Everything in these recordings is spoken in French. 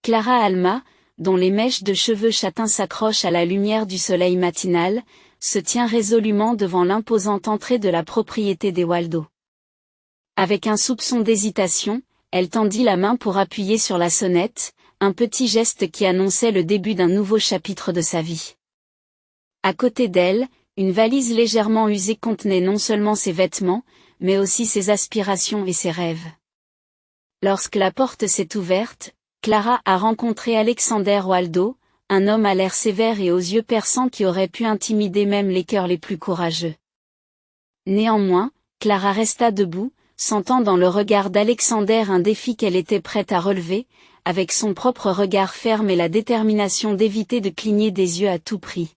Clara Alma, dont les mèches de cheveux châtains s'accrochent à la lumière du soleil matinal, se tient résolument devant l'imposante entrée de la propriété des Waldo. Avec un soupçon d'hésitation, elle tendit la main pour appuyer sur la sonnette, un petit geste qui annonçait le début d'un nouveau chapitre de sa vie. À côté d'elle, une valise légèrement usée contenait non seulement ses vêtements, mais aussi ses aspirations et ses rêves. Lorsque la porte s'est ouverte, Clara a rencontré Alexander Waldo, un homme à l'air sévère et aux yeux perçants qui aurait pu intimider même les cœurs les plus courageux. Néanmoins, Clara resta debout, sentant dans le regard d'Alexander un défi qu'elle était prête à relever, avec son propre regard ferme et la détermination d'éviter de cligner des yeux à tout prix.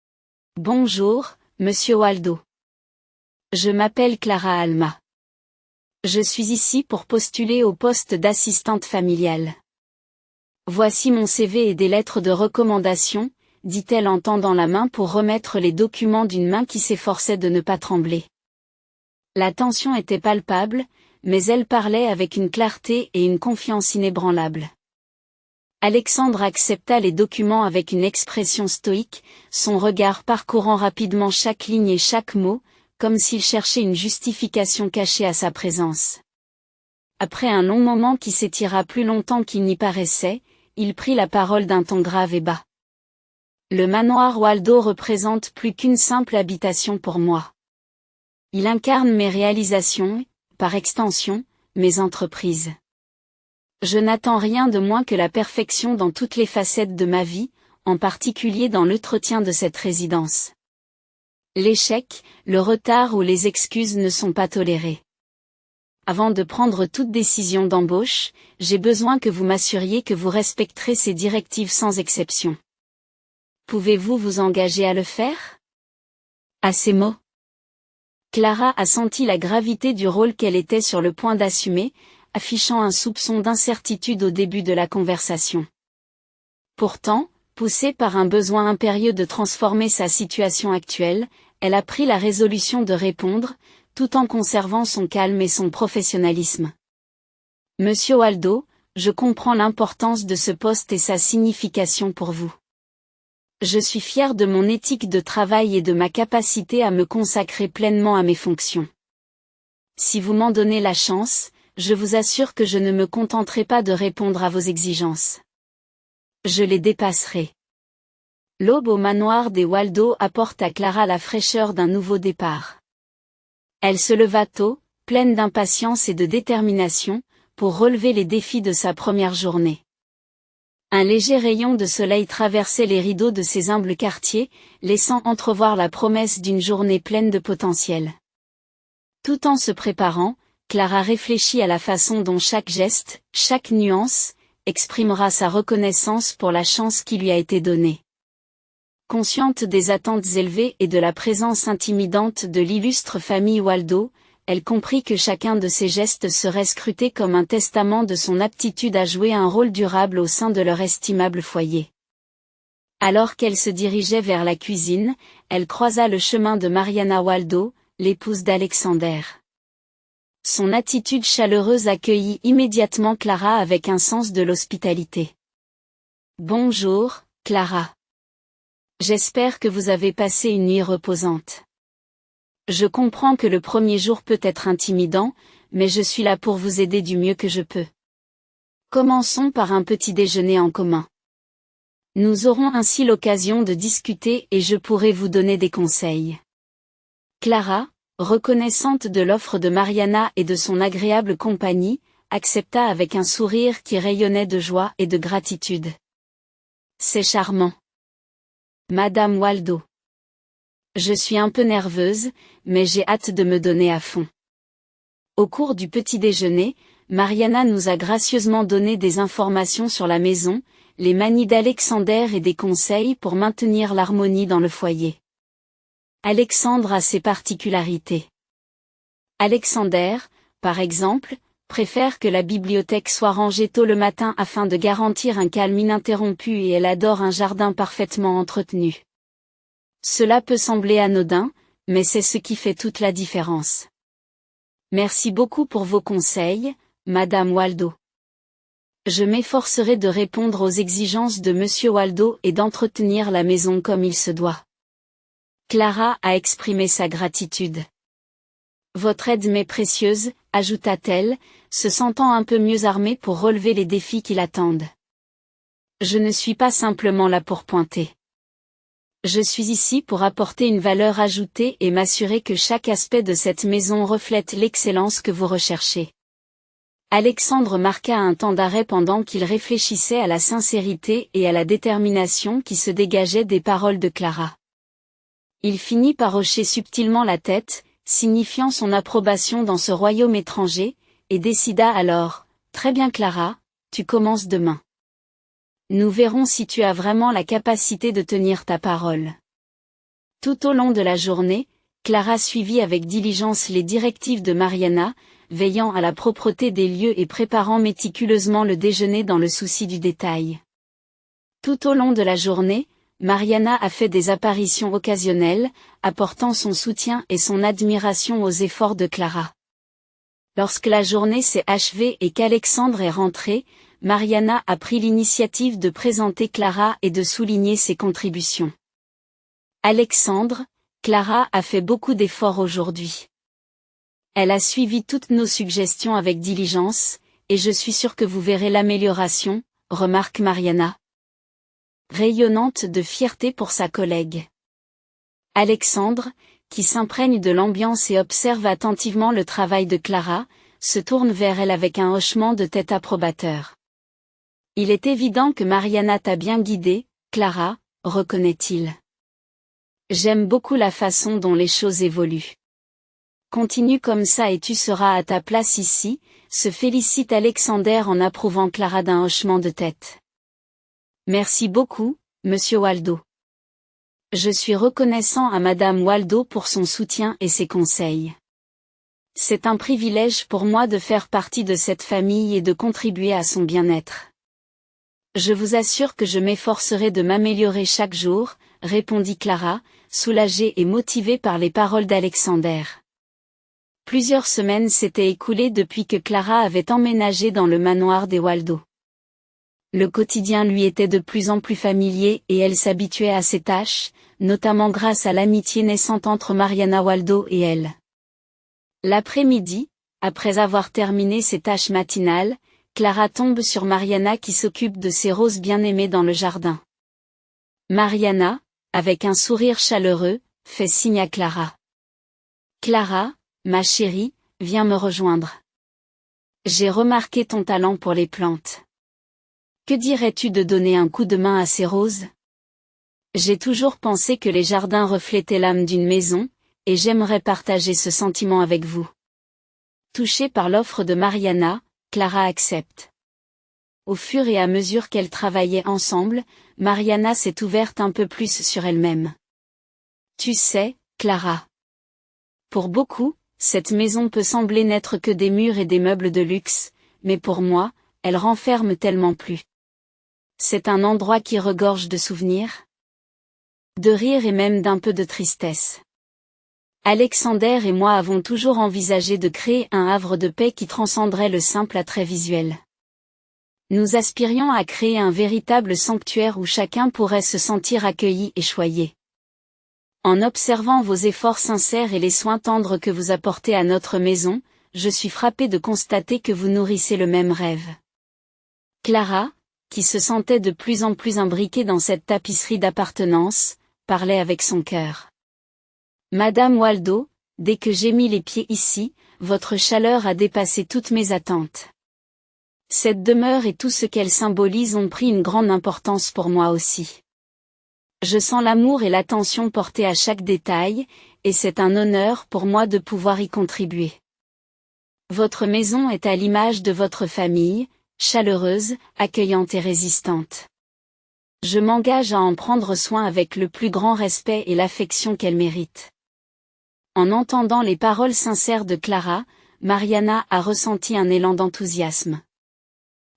« Bonjour, monsieur Waldo. Je m'appelle Clara Alma. Je suis ici pour postuler au poste d'assistante familiale. Voici mon CV et des lettres de recommandation, dit-elle en tendant la main pour remettre les documents d'une main qui s'efforçait de ne pas trembler. La tension était palpable, mais elle parlait avec une clarté et une confiance inébranlables. Alexandre accepta les documents avec une expression stoïque, son regard parcourant rapidement chaque ligne et chaque mot, comme s'il cherchait une justification cachée à sa présence. Après un long moment qui s'étira plus longtemps qu'il n'y paraissait, il prit la parole d'un ton grave et bas. Le manoir Waldo représente plus qu'une simple habitation pour moi. Il incarne mes réalisations et, par extension, mes entreprises. Je n'attends rien de moins que la perfection dans toutes les facettes de ma vie, en particulier dans l'entretien de cette résidence. L'échec, le retard ou les excuses ne sont pas tolérés. Avant de prendre toute décision d'embauche, j'ai besoin que vous m'assuriez que vous respecterez ces directives sans exception. Pouvez-vous vous engager à le faire ? À ces mots, Clara a senti la gravité du rôle qu'elle était sur le point d'assumer, affichant un soupçon d'incertitude au début de la conversation. Pourtant, poussée par un besoin impérieux de transformer sa situation actuelle, elle a pris la résolution de répondre, tout en conservant son calme et son professionnalisme. Monsieur Waldo, je comprends l'importance de ce poste et sa signification pour vous. Je suis fière de mon éthique de travail et de ma capacité à me consacrer pleinement à mes fonctions. Si vous m'en donnez la chance, je vous assure que je ne me contenterai pas de répondre à vos exigences. Je les dépasserai. L'aube au manoir des Waldo apporte à Clara la fraîcheur d'un nouveau départ. Elle se leva tôt, pleine d'impatience et de détermination, pour relever les défis de sa première journée. Un léger rayon de soleil traversait les rideaux de ces humbles quartiers, laissant entrevoir la promesse d'une journée pleine de potentiel. Tout en se préparant, Clara réfléchit à la façon dont chaque geste, chaque nuance, exprimera sa reconnaissance pour la chance qui lui a été donnée. Consciente des attentes élevées et de la présence intimidante de l'illustre famille Waldo, elle comprit que chacun de ses gestes serait scruté comme un testament de son aptitude à jouer un rôle durable au sein de leur estimable foyer. Alors qu'elle se dirigeait vers la cuisine, elle croisa le chemin de Mariana Waldo, l'épouse d'Alexander. Son attitude chaleureuse accueillit immédiatement Clara avec un sens de l'hospitalité. « Bonjour, Clara. J'espère que vous avez passé une nuit reposante. Je comprends que le premier jour peut être intimidant, mais je suis là pour vous aider du mieux que je peux. Commençons par un petit déjeuner en commun. Nous aurons ainsi l'occasion de discuter et je pourrai vous donner des conseils. » Clara, reconnaissante de l'offre de Mariana et de son agréable compagnie, accepta avec un sourire qui rayonnait de joie et de gratitude. « C'est charmant. Madame Waldo. Je suis un peu nerveuse, mais j'ai hâte de me donner à fond. » Au cours du petit déjeuner, Mariana nous a gracieusement donné des informations sur la maison, les manies d'Alexander et des conseils pour maintenir l'harmonie dans le foyer. Alexandre a ses particularités. Alexander, par exemple, préfère que la bibliothèque soit rangée tôt le matin afin de garantir un calme ininterrompu et elle adore un jardin parfaitement entretenu. Cela peut sembler anodin, mais c'est ce qui fait toute la différence. Merci beaucoup pour vos conseils, Madame Waldo. Je m'efforcerai de répondre aux exigences de Monsieur Waldo et d'entretenir la maison comme il se doit. Clara a exprimé sa gratitude. Votre aide m'est précieuse, ajouta-t-elle, se sentant un peu mieux armée pour relever les défis qui l'attendent. Je ne suis pas simplement là pour pointer. Je suis ici pour apporter une valeur ajoutée et m'assurer que chaque aspect de cette maison reflète l'excellence que vous recherchez. Alexandre marqua un temps d'arrêt pendant qu'il réfléchissait à la sincérité et à la détermination qui se dégageaient des paroles de Clara. Il finit par hocher subtilement la tête, signifiant son approbation dans ce royaume étranger, et décida alors, « Très bien Clara, tu commences demain. Nous verrons si tu as vraiment la capacité de tenir ta parole. » Tout au long de la journée, Clara suivit avec diligence les directives de Mariana, veillant à la propreté des lieux et préparant méticuleusement le déjeuner dans le souci du détail. Tout au long de la journée, Mariana a fait des apparitions occasionnelles, apportant son soutien et son admiration aux efforts de Clara. Lorsque la journée s'est achevée et qu'Alexandre est rentré, Mariana a pris l'initiative de présenter Clara et de souligner ses contributions. Alexandre, Clara a fait beaucoup d'efforts aujourd'hui. Elle a suivi toutes nos suggestions avec diligence, et je suis sûre que vous verrez l'amélioration, remarque Mariana, rayonnante de fierté pour sa collègue. Alexandre, qui s'imprègne de l'ambiance et observe attentivement le travail de Clara, se tourne vers elle avec un hochement de tête approbateur. Il est évident que Mariana t'a bien guidée, Clara, reconnaît-il. J'aime beaucoup la façon dont les choses évoluent. Continue comme ça et tu seras à ta place ici, se félicite Alexander en approuvant Clara d'un hochement de tête. Merci beaucoup, Monsieur Waldo. Je suis reconnaissant à Madame Waldo pour son soutien et ses conseils. C'est un privilège pour moi de faire partie de cette famille et de contribuer à son bien-être. Je vous assure que je m'efforcerai de m'améliorer chaque jour, répondit Clara, soulagée et motivée par les paroles d'Alexander. Plusieurs semaines s'étaient écoulées depuis que Clara avait emménagé dans le manoir des Waldo. Le quotidien lui était de plus en plus familier et elle s'habituait à ses tâches, notamment grâce à l'amitié naissante entre Mariana Waldo et elle. L'après-midi, après avoir terminé ses tâches matinales, Clara tombe sur Mariana qui s'occupe de ses roses bien-aimées dans le jardin. Mariana, avec un sourire chaleureux, fait signe à Clara. Clara, ma chérie, viens me rejoindre. J'ai remarqué ton talent pour les plantes. Que dirais-tu de donner un coup de main à ces roses? J'ai toujours pensé que les jardins reflétaient l'âme d'une maison, et j'aimerais partager ce sentiment avec vous. Touchée par l'offre de Mariana, Clara accepte. Au fur et à mesure qu'elles travaillaient ensemble, Mariana s'est ouverte un peu plus sur elle-même. Tu sais, Clara. Pour beaucoup, cette maison peut sembler n'être que des murs et des meubles de luxe, mais pour moi, elle renferme tellement plus. C'est un endroit qui regorge de souvenirs, de rire et même d'un peu de tristesse. Alexander et moi avons toujours envisagé de créer un havre de paix qui transcenderait le simple attrait visuel. Nous aspirions à créer un véritable sanctuaire où chacun pourrait se sentir accueilli et choyé. En observant vos efforts sincères et les soins tendres que vous apportez à notre maison, je suis frappée de constater que vous nourrissez le même rêve. Clara, qui se sentait de plus en plus imbriquée dans cette tapisserie d'appartenance, parlait avec son cœur. Madame Waldo, dès que j'ai mis les pieds ici, votre chaleur a dépassé toutes mes attentes. Cette demeure et tout ce qu'elle symbolise ont pris une grande importance pour moi aussi. Je sens l'amour et l'attention portés à chaque détail, et c'est un honneur pour moi de pouvoir y contribuer. Votre maison est à l'image de votre famille, chaleureuse, accueillante et résistante. Je m'engage à en prendre soin avec le plus grand respect et l'affection qu'elle mérite. En entendant les paroles sincères de Clara, Mariana a ressenti un élan d'enthousiasme.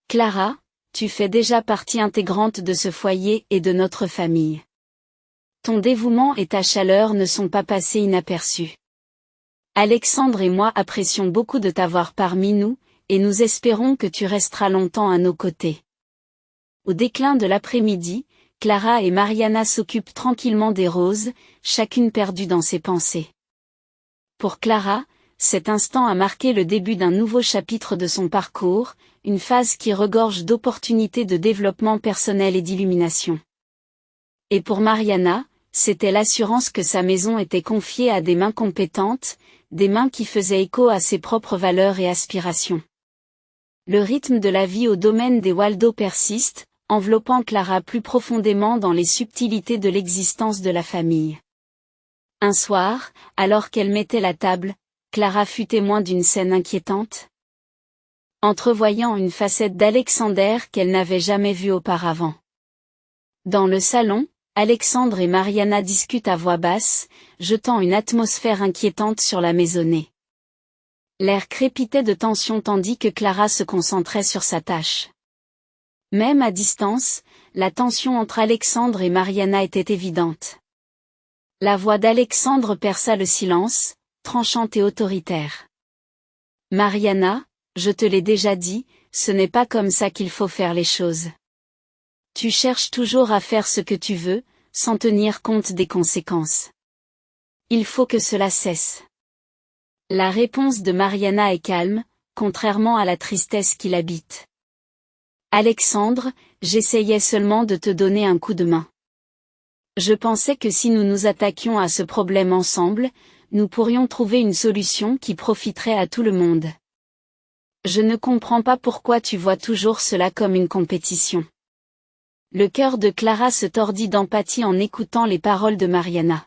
Clara, tu fais déjà partie intégrante de ce foyer et de notre famille. Ton dévouement et ta chaleur ne sont pas passés inaperçus. Alexandre et moi apprécions beaucoup de t'avoir parmi nous, et nous espérons que tu resteras longtemps à nos côtés. Au déclin de l'après-midi, Clara et Mariana s'occupent tranquillement des roses, chacune perdue dans ses pensées. Pour Clara, cet instant a marqué le début d'un nouveau chapitre de son parcours, une phase qui regorge d'opportunités de développement personnel et d'illumination. Et pour Mariana, c'était l'assurance que sa maison était confiée à des mains compétentes, des mains qui faisaient écho à ses propres valeurs et aspirations. Le rythme de la vie au domaine des Waldo persiste, enveloppant Clara plus profondément dans les subtilités de l'existence de la famille. Un soir, alors qu'elle mettait la table, Clara fut témoin d'une scène inquiétante. Entrevoyant une facette d'Alexander qu'elle n'avait jamais vue auparavant. Dans le salon, Alexandre et Mariana discutent à voix basse, jetant une atmosphère inquiétante sur la maisonnée. L'air crépitait de tension tandis que Clara se concentrait sur sa tâche. Même à distance, la tension entre Alexandre et Mariana était évidente. La voix d'Alexandre perça le silence, tranchante et autoritaire. Mariana, je te l'ai déjà dit, ce n'est pas comme ça qu'il faut faire les choses. Tu cherches toujours à faire ce que tu veux, sans tenir compte des conséquences. Il faut que cela cesse. La réponse de Mariana est calme, contrairement à la tristesse qui l'habite. Alexandre, j'essayais seulement de te donner un coup de main. Je pensais que si nous nous attaquions à ce problème ensemble, nous pourrions trouver une solution qui profiterait à tout le monde. Je ne comprends pas pourquoi tu vois toujours cela comme une compétition. Le cœur de Clara se tordit d'empathie en écoutant les paroles de Mariana.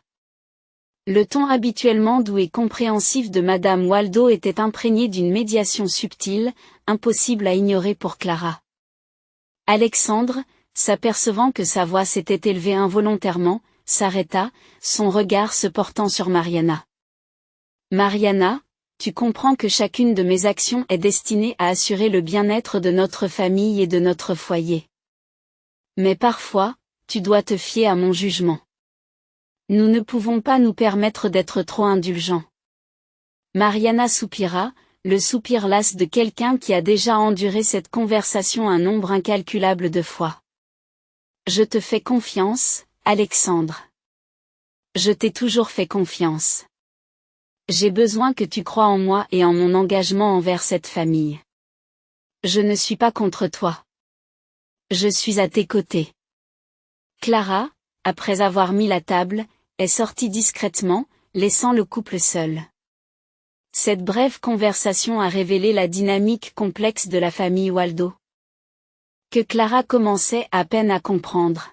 Le ton habituellement doux et compréhensif de Madame Waldo était imprégné d'une médiation subtile, impossible à ignorer pour Clara. Alexandre, s'apercevant que sa voix s'était élevée involontairement, s'arrêta, son regard se portant sur Mariana. Mariana, tu comprends que chacune de mes actions est destinée à assurer le bien-être de notre famille et de notre foyer. Mais parfois, tu dois te fier à mon jugement. Nous ne pouvons pas nous permettre d'être trop indulgents. Mariana soupira, le soupir las de quelqu'un qui a déjà enduré cette conversation un nombre incalculable de fois. Je te fais confiance, Alexandre. Je t'ai toujours fait confiance. J'ai besoin que tu crois en moi et en mon engagement envers cette famille. Je ne suis pas contre toi. Je suis à tes côtés. Clara, après avoir mis la table, est sortie discrètement, laissant le couple seul. Cette brève conversation a révélé la dynamique complexe de la famille Waldo, que Clara commençait à peine à comprendre.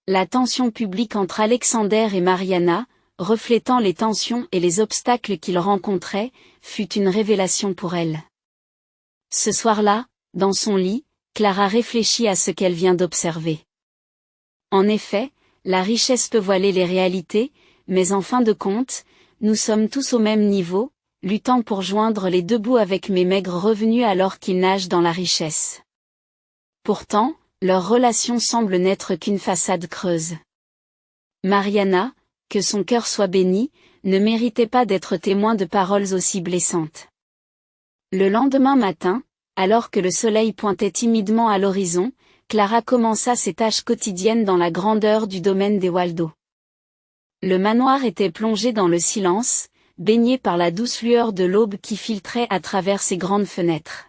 La tension publique entre Alexander et Mariana, reflétant les tensions et les obstacles qu'ils rencontraient, fut une révélation pour elle. Ce soir-là, dans son lit, Clara réfléchit à ce qu'elle vient d'observer. En effet, la richesse peut voiler les réalités, mais en fin de compte, nous sommes tous au même niveau, luttant pour joindre les deux bouts avec mes maigres revenus alors qu'ils nagent dans la richesse. Pourtant, leur relation semble n'être qu'une façade creuse. Mariana, que son cœur soit béni, ne méritait pas d'être témoin de paroles aussi blessantes. Le lendemain matin, alors que le soleil pointait timidement à l'horizon, Clara commença ses tâches quotidiennes dans la grandeur du domaine des Waldo. Le manoir était plongé dans le silence, baigné par la douce lueur de l'aube qui filtrait à travers ses grandes fenêtres.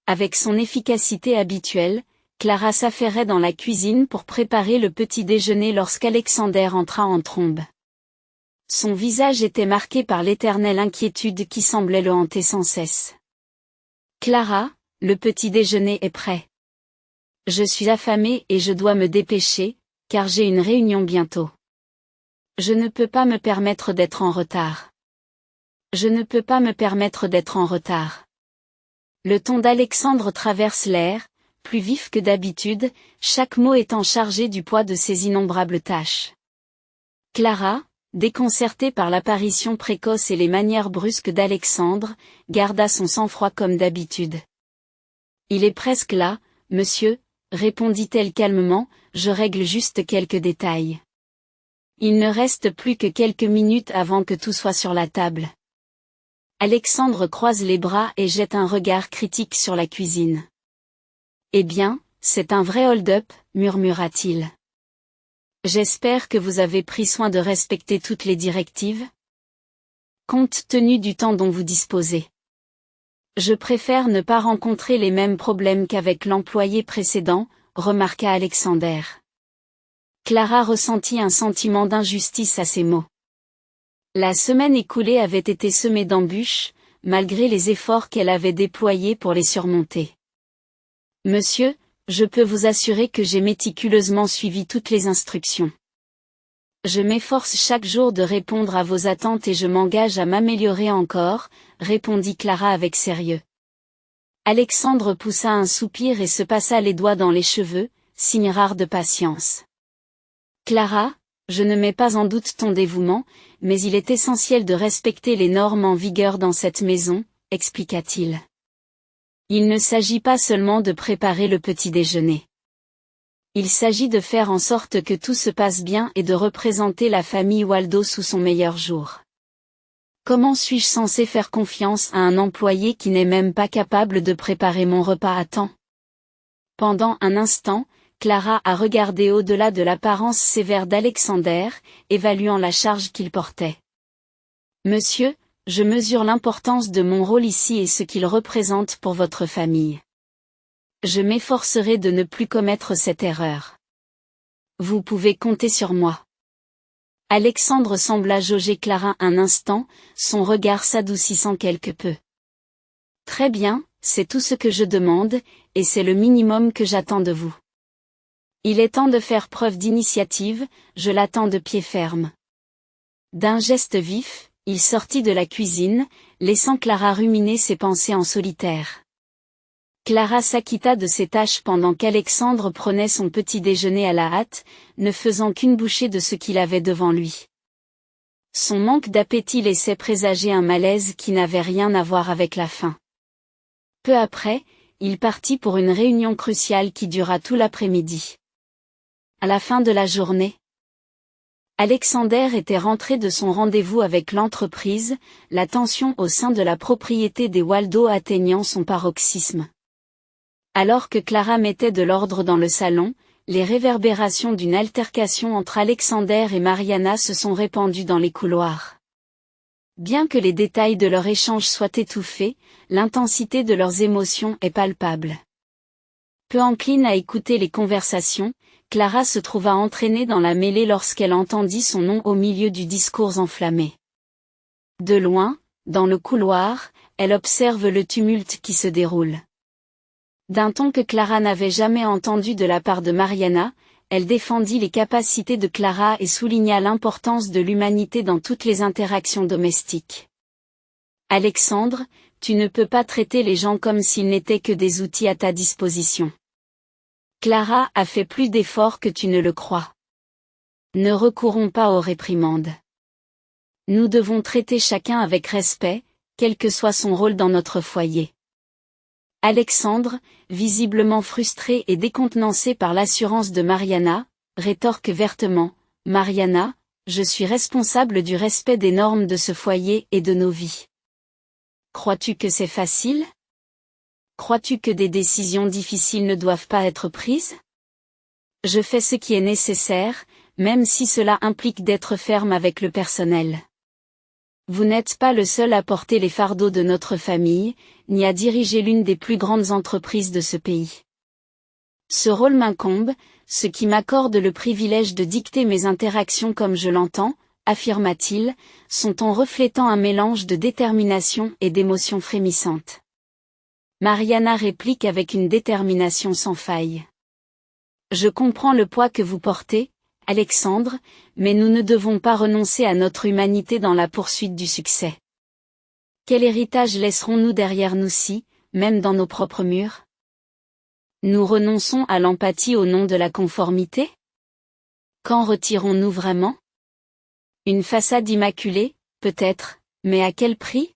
Avec son efficacité habituelle, Clara s'affairait dans la cuisine pour préparer le petit déjeuner lorsqu'Alexander entra en trombe. Son visage était marqué par l'éternelle inquiétude qui semblait le hanter sans cesse. « Clara, le petit déjeuner est prêt. Je suis affamée et je dois me dépêcher, car j'ai une réunion bientôt. Je ne peux pas me permettre d'être en retard. Je ne peux pas me permettre d'être en retard. » Le ton d'Alexandre traverse l'air, plus vif que d'habitude, chaque mot étant chargé du poids de ses innombrables tâches. Clara, déconcertée par l'apparition précoce et les manières brusques d'Alexandre, garda son sang-froid comme d'habitude. « Il est presque là, monsieur, » répondit-elle calmement, « je règle juste quelques détails. Il ne reste plus que quelques minutes avant que tout soit sur la table. » Alexandre croise les bras et jette un regard critique sur la cuisine. Eh bien, c'est un vrai hold-up, murmura-t-il. J'espère que vous avez pris soin de respecter toutes les directives. Compte tenu du temps dont vous disposez. Je préfère ne pas rencontrer les mêmes problèmes qu'avec l'employé précédent, remarqua Alexander. Clara ressentit un sentiment d'injustice à ces mots. La semaine écoulée avait été semée d'embûches, malgré les efforts qu'elle avait déployés pour les surmonter. Monsieur, je peux vous assurer que j'ai méticuleusement suivi toutes les instructions. Je m'efforce chaque jour de répondre à vos attentes et je m'engage à m'améliorer encore, répondit Clara avec sérieux. Alexandre poussa un soupir et se passa les doigts dans les cheveux, signe rare de patience. Clara, je ne mets pas en doute ton dévouement, mais il est essentiel de respecter les normes en vigueur dans cette maison, expliqua-t-il. Il ne s'agit pas seulement de préparer le petit déjeuner. Il s'agit de faire en sorte que tout se passe bien et de représenter la famille Waldo sous son meilleur jour. Comment suis-je censé faire confiance à un employé qui n'est même pas capable de préparer mon repas à temps? Pendant un instant, Clara a regardé au-delà de l'apparence sévère d'Alexander, évaluant la charge qu'il portait. Monsieur, je mesure l'importance de mon rôle ici et ce qu'il représente pour votre famille. Je m'efforcerai de ne plus commettre cette erreur. Vous pouvez compter sur moi. Alexandre sembla jauger Clara un instant, son regard s'adoucissant quelque peu. Très bien, c'est tout ce que je demande, et c'est le minimum que j'attends de vous. Il est temps de faire preuve d'initiative, je l'attends de pied ferme. D'un geste vif, il sortit de la cuisine, laissant Clara ruminer ses pensées en solitaire. Clara s'acquitta de ses tâches pendant qu'Alexandre prenait son petit déjeuner à la hâte, ne faisant qu'une bouchée de ce qu'il avait devant lui. Son manque d'appétit laissait présager un malaise qui n'avait rien à voir avec la faim. Peu après, il partit pour une réunion cruciale qui dura tout l'après-midi. À la fin de la journée, Alexander était rentré de son rendez-vous avec l'entreprise, la tension au sein de la propriété des Waldo atteignant son paroxysme. Alors que Clara mettait de l'ordre dans le salon, les réverbérations d'une altercation entre Alexander et Mariana se sont répandues dans les couloirs. Bien que les détails de leur échange soient étouffés, l'intensité de leurs émotions est palpable. Peu encline à écouter les conversations, Clara se trouva entraînée dans la mêlée lorsqu'elle entendit son nom au milieu du discours enflammé. De loin, dans le couloir, elle observe le tumulte qui se déroule. D'un ton que Clara n'avait jamais entendu de la part de Mariana, elle défendit les capacités de Clara et souligna l'importance de l'humanité dans toutes les interactions domestiques. Alexandre, tu ne peux pas traiter les gens comme s'ils n'étaient que des outils à ta disposition. Clara a fait plus d'efforts que tu ne le crois. Ne recourons pas aux réprimandes. Nous devons traiter chacun avec respect, quel que soit son rôle dans notre foyer. Alexandre, visiblement frustré et décontenancé par l'assurance de Mariana, rétorque vertement, « Mariana, je suis responsable du respect des normes de ce foyer et de nos vies. Crois-tu que c'est facile ? Crois-tu que des décisions difficiles ne doivent pas être prises ? Je fais ce qui est nécessaire, même si cela implique d'être ferme avec le personnel. Vous n'êtes pas le seul à porter les fardeaux de notre famille, ni à diriger l'une des plus grandes entreprises de ce pays. Ce rôle m'incombe, ce qui m'accorde le privilège de dicter mes interactions comme je l'entends, affirma-t-il, son ton reflétant un mélange de détermination et d'émotions frémissantes. Mariana réplique avec une détermination sans faille. Je comprends le poids que vous portez, Alexandre, mais nous ne devons pas renoncer à notre humanité dans la poursuite du succès. Quel héritage laisserons-nous derrière nous si, même dans nos propres murs ? Nous renonçons à l'empathie au nom de la conformité ? Qu'en retirons-nous vraiment ? Une façade immaculée, peut-être, mais à quel prix ?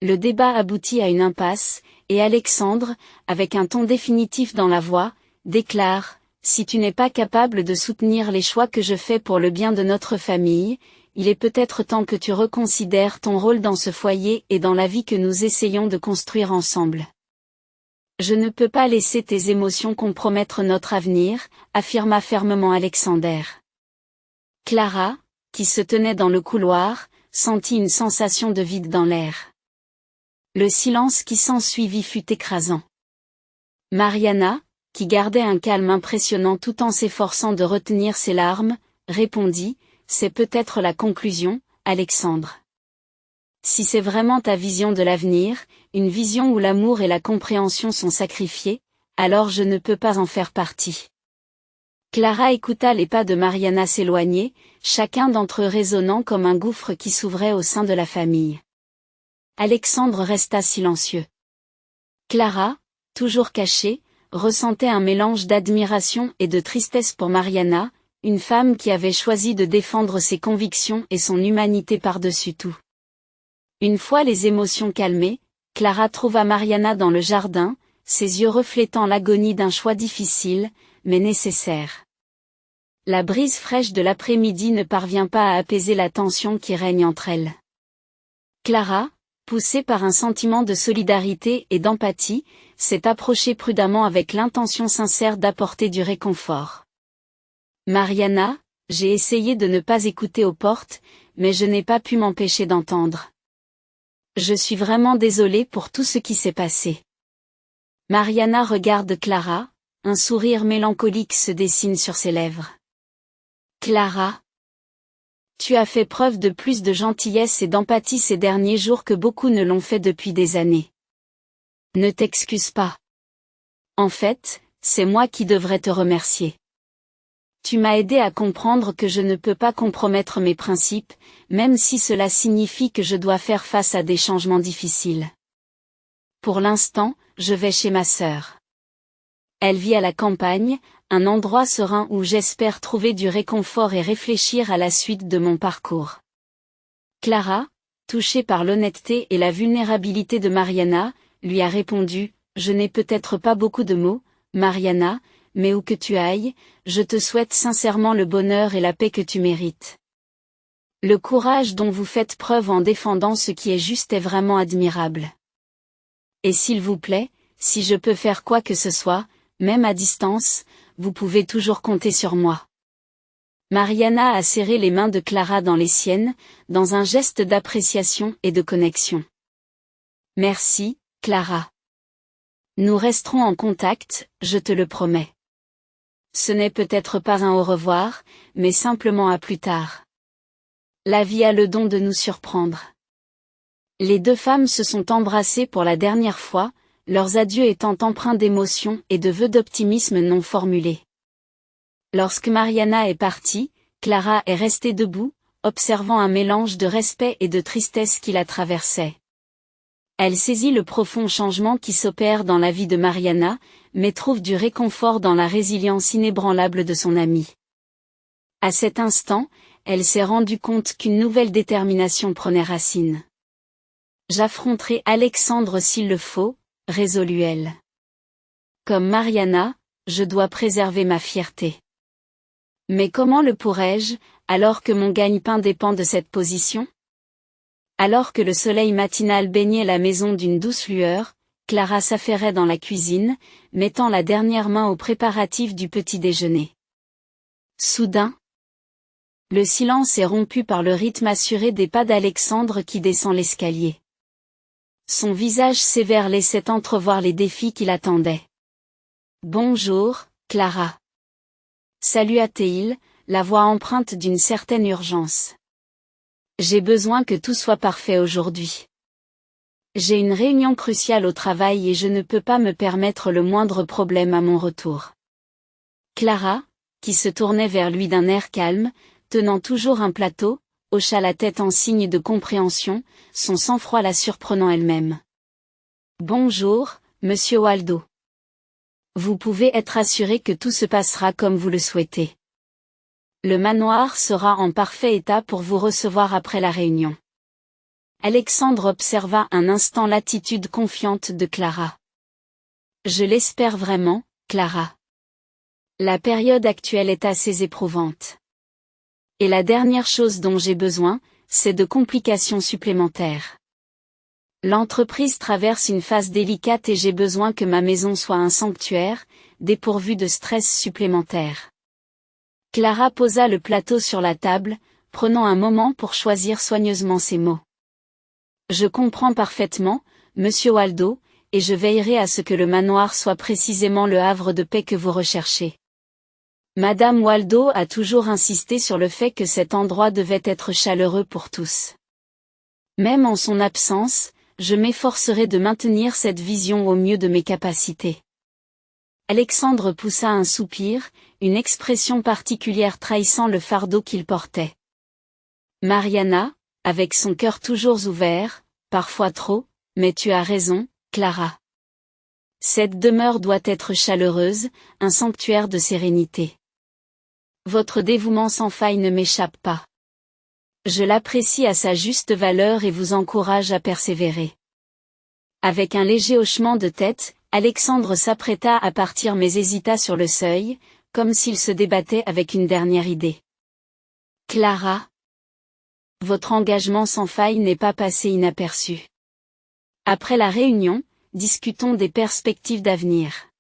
Le débat aboutit à une impasse, et Alexandre, avec un ton définitif dans la voix, déclare « Si tu n'es pas capable de soutenir les choix que je fais pour le bien de notre famille, il est peut-être temps que tu reconsidères ton rôle dans ce foyer et dans la vie que nous essayons de construire ensemble. Je ne peux pas laisser tes émotions compromettre notre avenir, affirma fermement Alexander. Clara, qui se tenait dans le couloir, sentit une sensation de vide dans l'air. Le silence qui s'ensuivit fut écrasant. Mariana, qui gardait un calme impressionnant tout en s'efforçant de retenir ses larmes, répondit, « C'est peut-être la conclusion, Alexandre. Si c'est vraiment ta vision de l'avenir, une vision où l'amour et la compréhension sont sacrifiés, alors je ne peux pas en faire partie. » Clara écouta les pas de Mariana s'éloigner, chacun d'entre eux résonnant comme un gouffre qui s'ouvrait au sein de la famille. Alexandre resta silencieux. Clara, toujours cachée, ressentait un mélange d'admiration et de tristesse pour Mariana, une femme qui avait choisi de défendre ses convictions et son humanité par-dessus tout. Une fois les émotions calmées, Clara trouva Mariana dans le jardin, ses yeux reflétant l'agonie d'un choix difficile, mais nécessaire. La brise fraîche de l'après-midi ne parvient pas à apaiser la tension qui règne entre elles. Clara, poussée par un sentiment de solidarité et d'empathie, s'est approchée prudemment avec l'intention sincère d'apporter du réconfort. Mariana, j'ai essayé de ne pas écouter aux portes, mais je n'ai pas pu m'empêcher d'entendre. Je suis vraiment désolée pour tout ce qui s'est passé. Mariana regarde Clara, un sourire mélancolique se dessine sur ses lèvres. Clara, tu as fait preuve de plus de gentillesse et d'empathie ces derniers jours que beaucoup ne l'ont fait depuis des années. Ne t'excuse pas. En fait, c'est moi qui devrais te remercier. Tu m'as aidé à comprendre que je ne peux pas compromettre mes principes, même si cela signifie que je dois faire face à des changements difficiles. Pour l'instant, je vais chez ma sœur. Elle vit à la campagne, un endroit serein où j'espère trouver du réconfort et réfléchir à la suite de mon parcours. Clara, touchée par l'honnêteté et la vulnérabilité de Mariana, lui a répondu, « Je n'ai peut-être pas beaucoup de mots, Mariana, mais où que tu ailles, je te souhaite sincèrement le bonheur et la paix que tu mérites. Le courage dont vous faites preuve en défendant ce qui est juste est vraiment admirable. Et s'il vous plaît, si je peux faire quoi que ce soit, même à distance, vous pouvez toujours compter sur moi. » Mariana a serré les mains de Clara dans les siennes, dans un geste d'appréciation et de connexion. « Merci, Clara. Nous resterons en contact, je te le promets. Ce n'est peut-être pas un au revoir, mais simplement à plus tard. La vie a le don de nous surprendre. » Les deux femmes se sont embrassées pour la dernière fois, leurs adieux étant empreints d'émotion et de vœux d'optimisme non formulés. Lorsque Mariana est partie, Clara est restée debout, observant un mélange de respect et de tristesse qui la traversait. Elle saisit le profond changement qui s'opère dans la vie de Mariana, mais trouve du réconfort dans la résilience inébranlable de son amie. À cet instant, elle s'est rendue compte qu'une nouvelle détermination prenait racine. « J'affronterai Alexandre s'il le faut, » résolut-elle. Comme Mariana, je dois préserver ma fierté. Mais comment le pourrais-je, alors que mon gagne-pain dépend de cette position? Alors que le soleil matinal baignait la maison d'une douce lueur, Clara s'affairait dans la cuisine, mettant la dernière main aux préparatifs du petit déjeuner. Soudain, le silence est rompu par le rythme assuré des pas d'Alexandre qui descend l'escalier. Son visage sévère laissait entrevoir les défis qui l'attendaient. « Bonjour, Clara. » salua-t-il, la voix empreinte d'une certaine urgence. « J'ai besoin que tout soit parfait aujourd'hui. J'ai une réunion cruciale au travail et je ne peux pas me permettre le moindre problème à mon retour. » Clara, qui se tournait vers lui d'un air calme, tenant toujours un plateau, hocha la tête en signe de compréhension, son sang-froid la surprenant elle-même. « Bonjour, monsieur Waldo. Vous pouvez être assuré que tout se passera comme vous le souhaitez. Le manoir sera en parfait état pour vous recevoir après la réunion. » Alexandre observa un instant l'attitude confiante de Clara. « Je l'espère vraiment, Clara. La période actuelle est assez éprouvante. Et la dernière chose dont j'ai besoin, c'est de complications supplémentaires. L'entreprise traverse une phase délicate et j'ai besoin que ma maison soit un sanctuaire, dépourvu de stress supplémentaire. Clara posa le plateau sur la table, prenant un moment pour choisir soigneusement ses mots. Je comprends parfaitement, monsieur Waldo, et je veillerai à ce que le manoir soit précisément le havre de paix que vous recherchez. Madame Waldo a toujours insisté sur le fait que cet endroit devait être chaleureux pour tous. Même en son absence, je m'efforcerai de maintenir cette vision au mieux de mes capacités. Alexandre poussa un soupir, une expression particulière trahissant le fardeau qu'il portait. Mariana, avec son cœur toujours ouvert, parfois trop, mais tu as raison, Clara. Cette demeure doit être chaleureuse, un sanctuaire de sérénité. Votre dévouement sans faille ne m'échappe pas. Je l'apprécie à sa juste valeur et vous encourage à persévérer. Avec un léger hochement de tête, Alexandre s'apprêta à partir mais hésita sur le seuil, comme s'il se débattait avec une dernière idée. Clara, votre engagement sans faille n'est pas passé inaperçu. Après la réunion, discutons des perspectives d'avenir.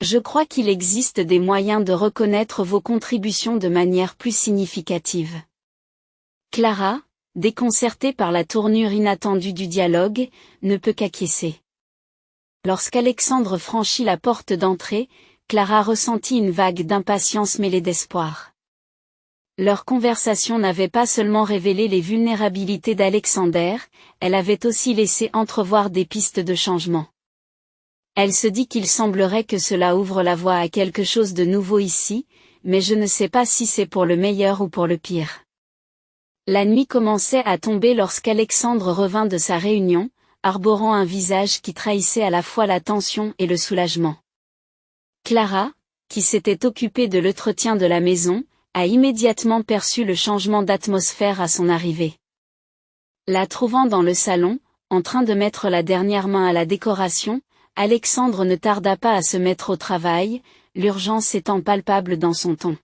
Je crois qu'il existe des moyens de reconnaître vos contributions de manière plus significative. Clara, déconcertée par la tournure inattendue du dialogue, ne peut qu'acquiescer. Lorsqu'Alexandre franchit la porte d'entrée, Clara ressentit une vague d'impatience mêlée d'espoir. Leur conversation n'avait pas seulement révélé les vulnérabilités d'Alexander, elle avait aussi laissé entrevoir des pistes de changement. Elle se dit qu'il semblerait que cela ouvre la voie à quelque chose de nouveau ici, mais je ne sais pas si c'est pour le meilleur ou pour le pire. La nuit commençait à tomber lorsqu'Alexandre revint de sa réunion, arborant un visage qui trahissait à la fois la tension et le soulagement. Clara, qui s'était occupée de l'entretien de la maison, a immédiatement perçu le changement d'atmosphère à son arrivée. La trouvant dans le salon, en train de mettre la dernière main à la décoration, Alexandre ne tarda pas à se mettre au travail, l'urgence étant palpable dans son ton.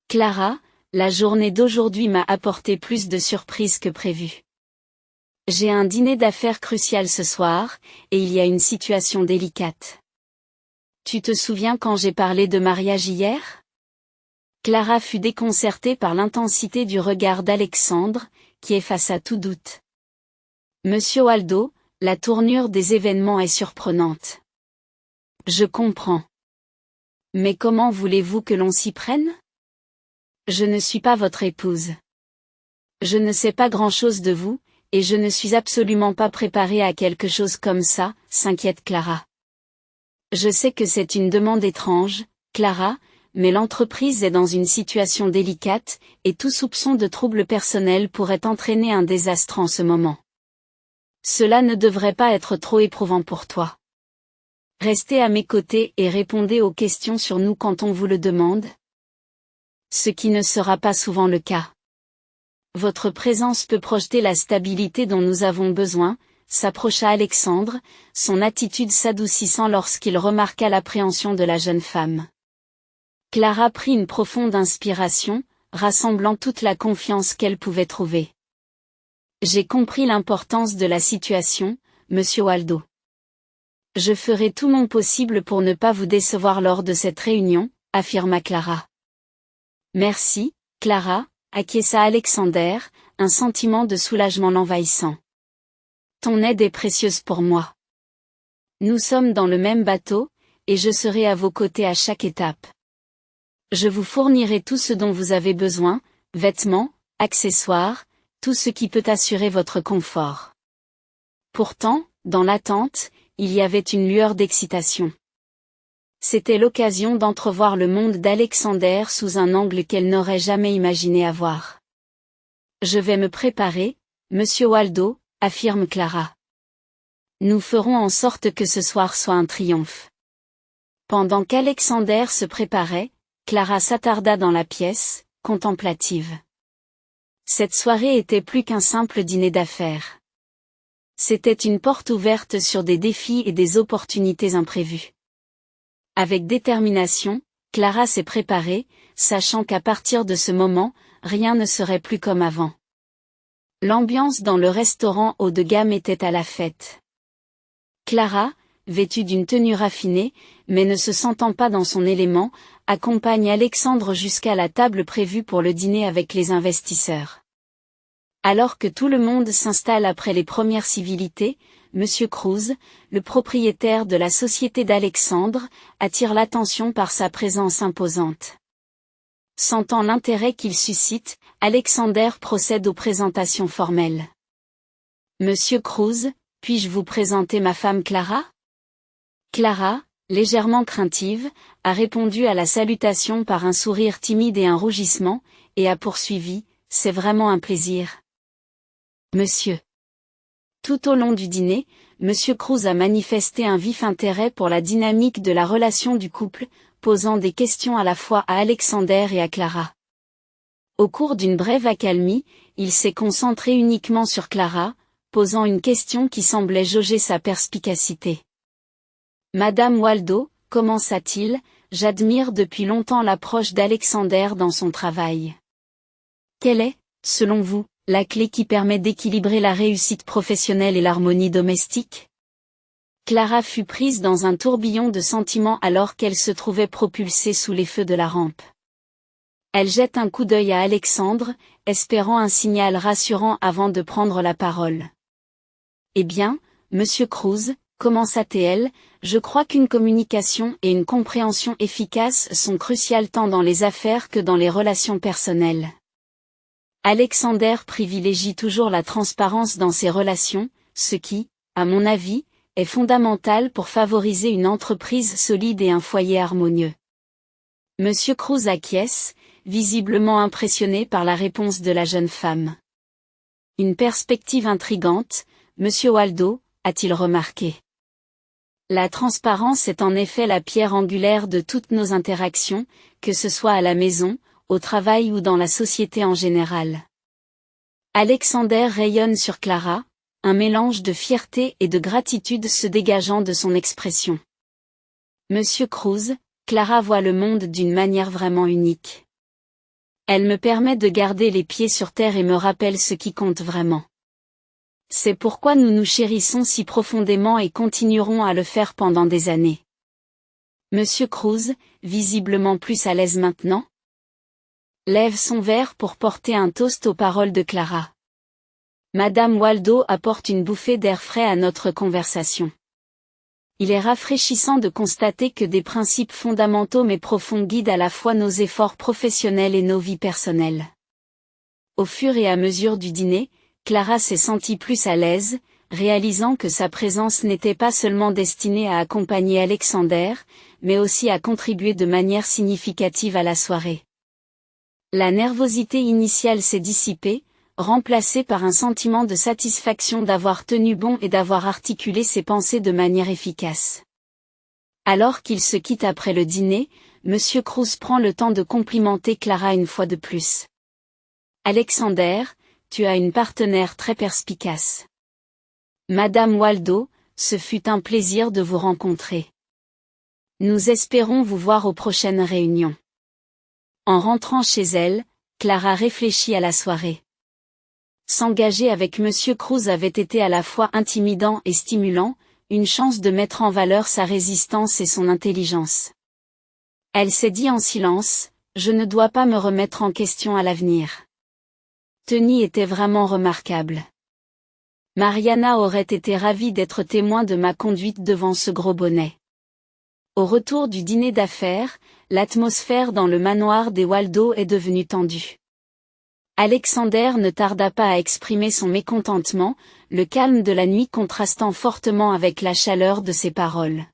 Clara, la journée d'aujourd'hui m'a apporté plus de surprises que prévu. J'ai un dîner d'affaires crucial ce soir, et il y a une situation délicate. Tu te souviens quand j'ai parlé de mariage hier ? Clara fut déconcertée par l'intensité du regard d'Alexandre, qui effaça tout doute. Monsieur Waldo, la tournure des événements est surprenante. Je comprends. Mais comment voulez-vous que l'on s'y prenne ? Je ne suis pas votre épouse. Je ne sais pas grand-chose de vous, et je ne suis absolument pas préparée à quelque chose comme ça, s'inquiète Clara. Je sais que c'est une demande étrange, Clara, mais l'entreprise est dans une situation délicate, et tout soupçon de trouble personnel pourrait entraîner un désastre en ce moment. Cela ne devrait pas être trop éprouvant pour toi. Restez à mes côtés et répondez aux questions sur nous quand on vous le demande. Ce qui ne sera pas souvent le cas. Votre présence peut projeter la stabilité dont nous avons besoin, s'approcha Alexandre, son attitude s'adoucissant lorsqu'il remarqua l'appréhension de la jeune femme. Clara prit une profonde inspiration, rassemblant toute la confiance qu'elle pouvait trouver. J'ai compris l'importance de la situation, monsieur Waldo. Je ferai tout mon possible pour ne pas vous décevoir lors de cette réunion, affirma Clara. Merci, Clara, acquiesça Alexander, un sentiment de soulagement l'envahissant. Ton aide est précieuse pour moi. Nous sommes dans le même bateau, et je serai à vos côtés à chaque étape. Je vous fournirai tout ce dont vous avez besoin, vêtements, accessoires, tout ce qui peut assurer votre confort. Pourtant, dans l'attente, il y avait une lueur d'excitation. C'était l'occasion d'entrevoir le monde d'Alexander sous un angle qu'elle n'aurait jamais imaginé avoir. Je vais me préparer, monsieur Waldo, affirme Clara. Nous ferons en sorte que ce soir soit un triomphe. Pendant qu'Alexander se préparait, Clara s'attarda dans la pièce, contemplative. Cette soirée était plus qu'un simple dîner d'affaires. C'était une porte ouverte sur des défis et des opportunités imprévues. Avec détermination, Clara s'est préparée, sachant qu'à partir de ce moment, rien ne serait plus comme avant. L'ambiance dans le restaurant haut de gamme était à la fête. Clara, vêtue d'une tenue raffinée, mais ne se sentant pas dans son élément, accompagne Alexandre jusqu'à la table prévue pour le dîner avec les investisseurs. Alors que tout le monde s'installe après les premières civilités, Monsieur Cruz, le propriétaire de la société d'Alexandre, attire l'attention par sa présence imposante. Sentant l'intérêt qu'il suscite, Alexander procède aux présentations formelles. Monsieur Cruz, puis-je vous présenter ma femme Clara? Clara, légèrement craintive, a répondu à la salutation par un sourire timide et un rougissement, et a poursuivi, c'est vraiment un plaisir. Monsieur. Tout au long du dîner, Monsieur Cruz a manifesté un vif intérêt pour la dynamique de la relation du couple, posant des questions à la fois à Alexander et à Clara. Au cours d'une brève accalmie, il s'est concentré uniquement sur Clara, posant une question qui semblait jauger sa perspicacité. Madame Waldo, commença-t-il, j'admire depuis longtemps l'approche d'Alexander dans son travail. Quelle est, selon vous, la clé qui permet d'équilibrer la réussite professionnelle et l'harmonie domestique? Clara fut prise dans un tourbillon de sentiments alors qu'elle se trouvait propulsée sous les feux de la rampe. Elle jette un coup d'œil à Alexandre, espérant un signal rassurant avant de prendre la parole. Eh bien, Monsieur Cruz, commença-t-elle, je crois qu'une communication et une compréhension efficaces sont cruciales tant dans les affaires que dans les relations personnelles. Alexander privilégie toujours la transparence dans ses relations, ce qui, à mon avis, est fondamental pour favoriser une entreprise solide et un foyer harmonieux. Monsieur Cruz acquiesce, visiblement impressionné par la réponse de la jeune femme. Une perspective intrigante, Monsieur Waldo, a-t-il remarqué. La transparence est en effet la pierre angulaire de toutes nos interactions, que ce soit à la maison, au travail ou dans la société en général. Alexander rayonne sur Clara, un mélange de fierté et de gratitude se dégageant de son expression. Monsieur Cruz, Clara voit le monde d'une manière vraiment unique. Elle me permet de garder les pieds sur terre et me rappelle ce qui compte vraiment. C'est pourquoi nous nous chérissons si profondément et continuerons à le faire pendant des années. Monsieur Cruz, visiblement plus à l'aise maintenant, lève son verre pour porter un toast aux paroles de Clara. Madame Waldo apporte une bouffée d'air frais à notre conversation. Il est rafraîchissant de constater que des principes fondamentaux mais profonds guident à la fois nos efforts professionnels et nos vies personnelles. Au fur et à mesure du dîner, Clara s'est sentie plus à l'aise, réalisant que sa présence n'était pas seulement destinée à accompagner Alexander, mais aussi à contribuer de manière significative à la soirée. La nervosité initiale s'est dissipée, remplacée par un sentiment de satisfaction d'avoir tenu bon et d'avoir articulé ses pensées de manière efficace. Alors qu'ils se quittent après le dîner, Monsieur Cruz prend le temps de complimenter Clara une fois de plus. Alexander, tu as une partenaire très perspicace. Madame Waldo, ce fut un plaisir de vous rencontrer. Nous espérons vous voir aux prochaines réunions. En rentrant chez elle, Clara réfléchit à la soirée. S'engager avec Monsieur Cruz avait été à la fois intimidant et stimulant, une chance de mettre en valeur sa résistance et son intelligence. Elle s'est dit en silence, je ne dois pas me remettre en question à l'avenir. Tony était vraiment remarquable. Mariana aurait été ravie d'être témoin de ma conduite devant ce gros bonnet. Au retour du dîner d'affaires, l'atmosphère dans le manoir des Waldo est devenue tendue. Alexander ne tarda pas à exprimer son mécontentement, le calme de la nuit contrastant fortement avec la chaleur de ses paroles.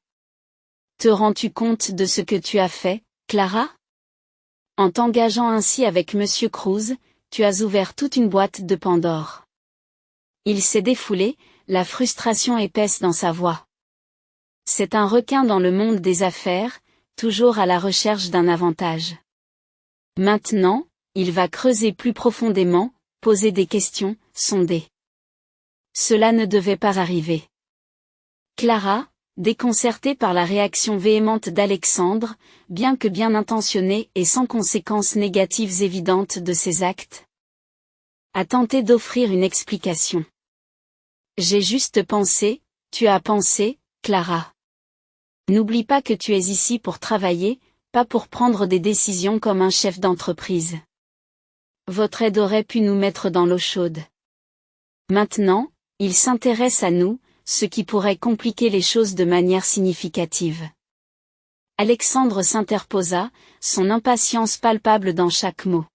Te rends-tu compte de ce que tu as fait, Clara? En t'engageant ainsi avec Monsieur Cruz, tu as ouvert toute une boîte de Pandore. Il s'est défoulé, la frustration épaisse dans sa voix. C'est un requin dans le monde des affaires, toujours à la recherche d'un avantage. Maintenant, il va creuser plus profondément, poser des questions, sonder. Cela ne devait pas arriver. Clara, déconcertée par la réaction véhémente d'Alexandre, bien que bien intentionnée et sans conséquences négatives évidentes de ses actes, a tenté d'offrir une explication. J'ai juste pensé, tu as pensé, Clara. N'oublie pas que tu es ici pour travailler, pas pour prendre des décisions comme un chef d'entreprise. Votre aide aurait pu nous mettre dans l'eau chaude. Maintenant, il s'intéresse à nous, ce qui pourrait compliquer les choses de manière significative. Alexandre s'interposa, son impatience palpable dans chaque mot.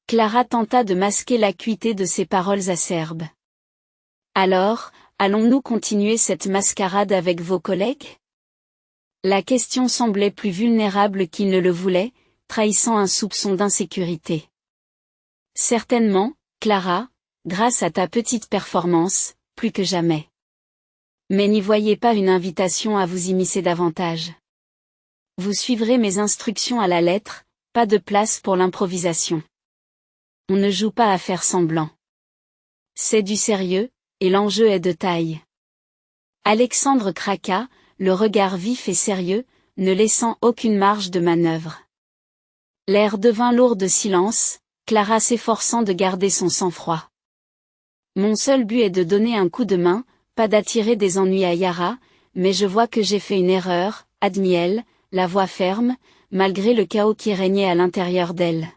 Clara tenta de masquer l'acuité de ses paroles acerbes. Alors, allons-nous continuer cette mascarade avec vos collègues ? La question semblait plus vulnérable qu'il ne le voulait, trahissant un soupçon d'insécurité. Certainement, Clara, grâce à ta petite performance, plus que jamais. Mais n'y voyez pas une invitation à vous immiscer davantage. Vous suivrez mes instructions à la lettre, pas de place pour l'improvisation. On ne joue pas à faire semblant. C'est du sérieux, et l'enjeu est de taille. Alexandre craqua, le regard vif et sérieux, ne laissant aucune marge de manœuvre. L'air devint lourd de silence, Clara s'efforçant de garder son sang-froid. Mon seul but est de donner un coup de main, pas d'attirer des ennuis à Yara, mais je vois que j'ai fait une erreur, admit-elle, la voix ferme, malgré le chaos qui régnait à l'intérieur d'elle.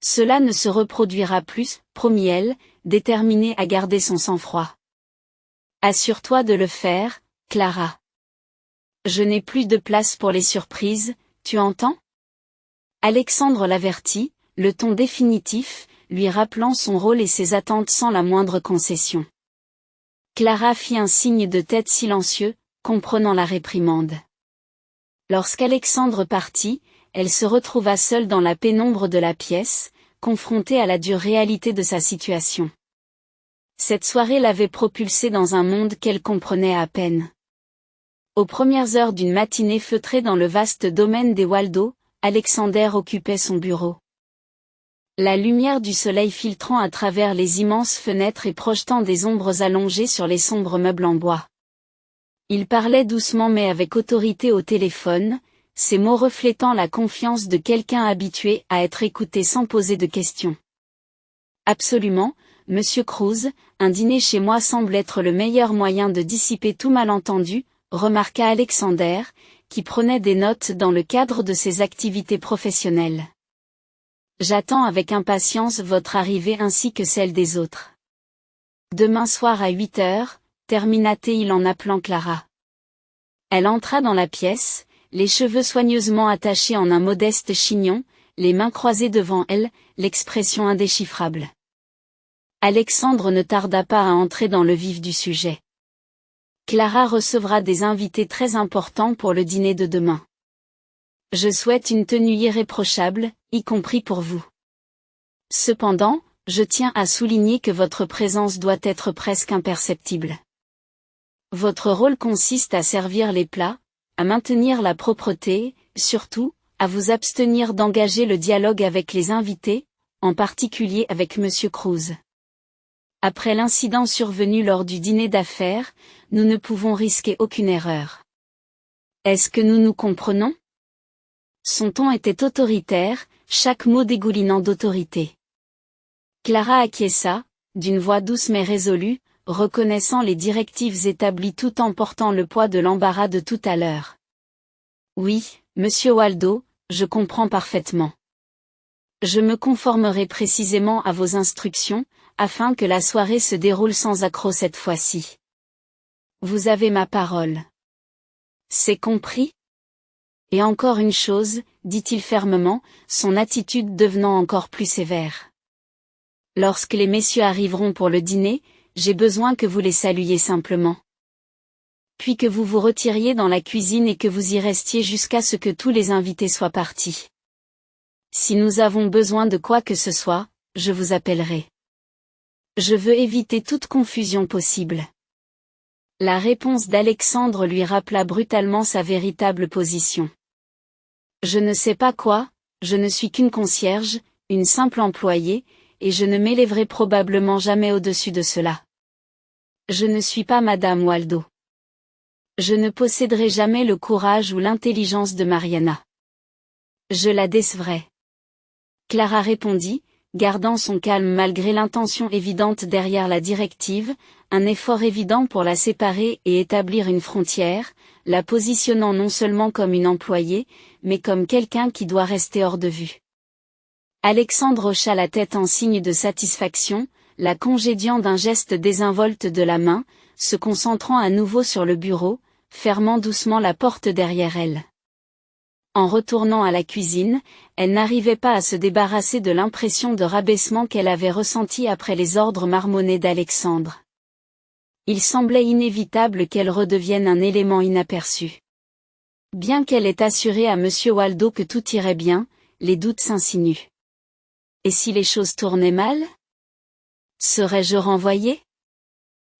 Cela ne se reproduira plus, promit-elle, déterminée à garder son sang-froid. Assure-toi de le faire, Clara. Je n'ai plus de place pour les surprises, tu entends ? Alexandre l'avertit, le ton définitif, lui rappelant son rôle et ses attentes sans la moindre concession. Clara fit un signe de tête silencieux, comprenant la réprimande. Lorsqu'Alexandre partit, elle se retrouva seule dans la pénombre de la pièce, confrontée à la dure réalité de sa situation. Cette soirée l'avait propulsée dans un monde qu'elle comprenait à peine. Aux premières heures d'une matinée feutrée dans le vaste domaine des Waldo, Alexander occupait son bureau. La lumière du soleil filtrant à travers les immenses fenêtres et projetant des ombres allongées sur les sombres meubles en bois. Il parlait doucement mais avec autorité au téléphone, ses mots reflétant la confiance de quelqu'un habitué à être écouté sans poser de questions. Absolument, Monsieur Cruz, un dîner chez moi semble être le meilleur moyen de dissiper tout malentendu, remarqua Alexander, qui prenait des notes dans le cadre de ses activités professionnelles. J'attends avec impatience votre arrivée ainsi que celle des autres. Demain soir à 8 heures, termina-t-il en appelant Clara. Elle entra dans la pièce, les cheveux soigneusement attachés en un modeste chignon, les mains croisées devant elle, l'expression indéchiffrable. Alexandre ne tarda pas à entrer dans le vif du sujet. Clara recevra des invités très importants pour le dîner de demain. Je souhaite une tenue irréprochable, y compris pour vous. Cependant, je tiens à souligner que votre présence doit être presque imperceptible. Votre rôle consiste à servir les plats, à maintenir la propreté, surtout, à vous abstenir d'engager le dialogue avec les invités, en particulier avec Monsieur Cruz. Après l'incident survenu lors du dîner d'affaires, nous ne pouvons risquer aucune erreur. Est-ce que nous nous comprenons ? Son ton était autoritaire, chaque mot dégoulinant d'autorité. Clara acquiesça, d'une voix douce mais résolue, reconnaissant les directives établies tout en portant le poids de l'embarras de tout à l'heure. Oui, Monsieur Waldo, je comprends parfaitement. Je me conformerai précisément à vos instructions, afin que la soirée se déroule sans accroc cette fois-ci. Vous avez ma parole. C'est compris ? Et encore une chose, dit-il fermement, son attitude devenant encore plus sévère. Lorsque les messieurs arriveront pour le dîner, j'ai besoin que vous les saluiez simplement. Puis que vous vous retiriez dans la cuisine et que vous y restiez jusqu'à ce que tous les invités soient partis. Si nous avons besoin de quoi que ce soit, je vous appellerai. Je veux éviter toute confusion possible. La réponse d'Alexandre lui rappela brutalement sa véritable position. Je ne sais pas quoi, je ne suis qu'une concierge, une simple employée, et je ne m'élèverai probablement jamais au-dessus de cela. Je ne suis pas Madame Waldo. Je ne posséderai jamais le courage ou l'intelligence de Mariana. Je la décevrai. Clara répondit, gardant son calme malgré l'intention évidente derrière la directive, un effort évident pour la séparer et établir une frontière, la positionnant non seulement comme une employée, mais comme quelqu'un qui doit rester hors de vue. Alexandre hocha la tête en signe de satisfaction, la congédiant d'un geste désinvolte de la main, se concentrant à nouveau sur le bureau, fermant doucement la porte derrière elle. En retournant à la cuisine, elle n'arrivait pas à se débarrasser de l'impression de rabaissement qu'elle avait ressentie après les ordres marmonnés d'Alexandre. Il semblait inévitable qu'elle redevienne un élément inaperçu. Bien qu'elle ait assuré à Monsieur Waldo que tout irait bien, les doutes s'insinuent. Et si les choses tournaient mal? Serais-je renvoyé?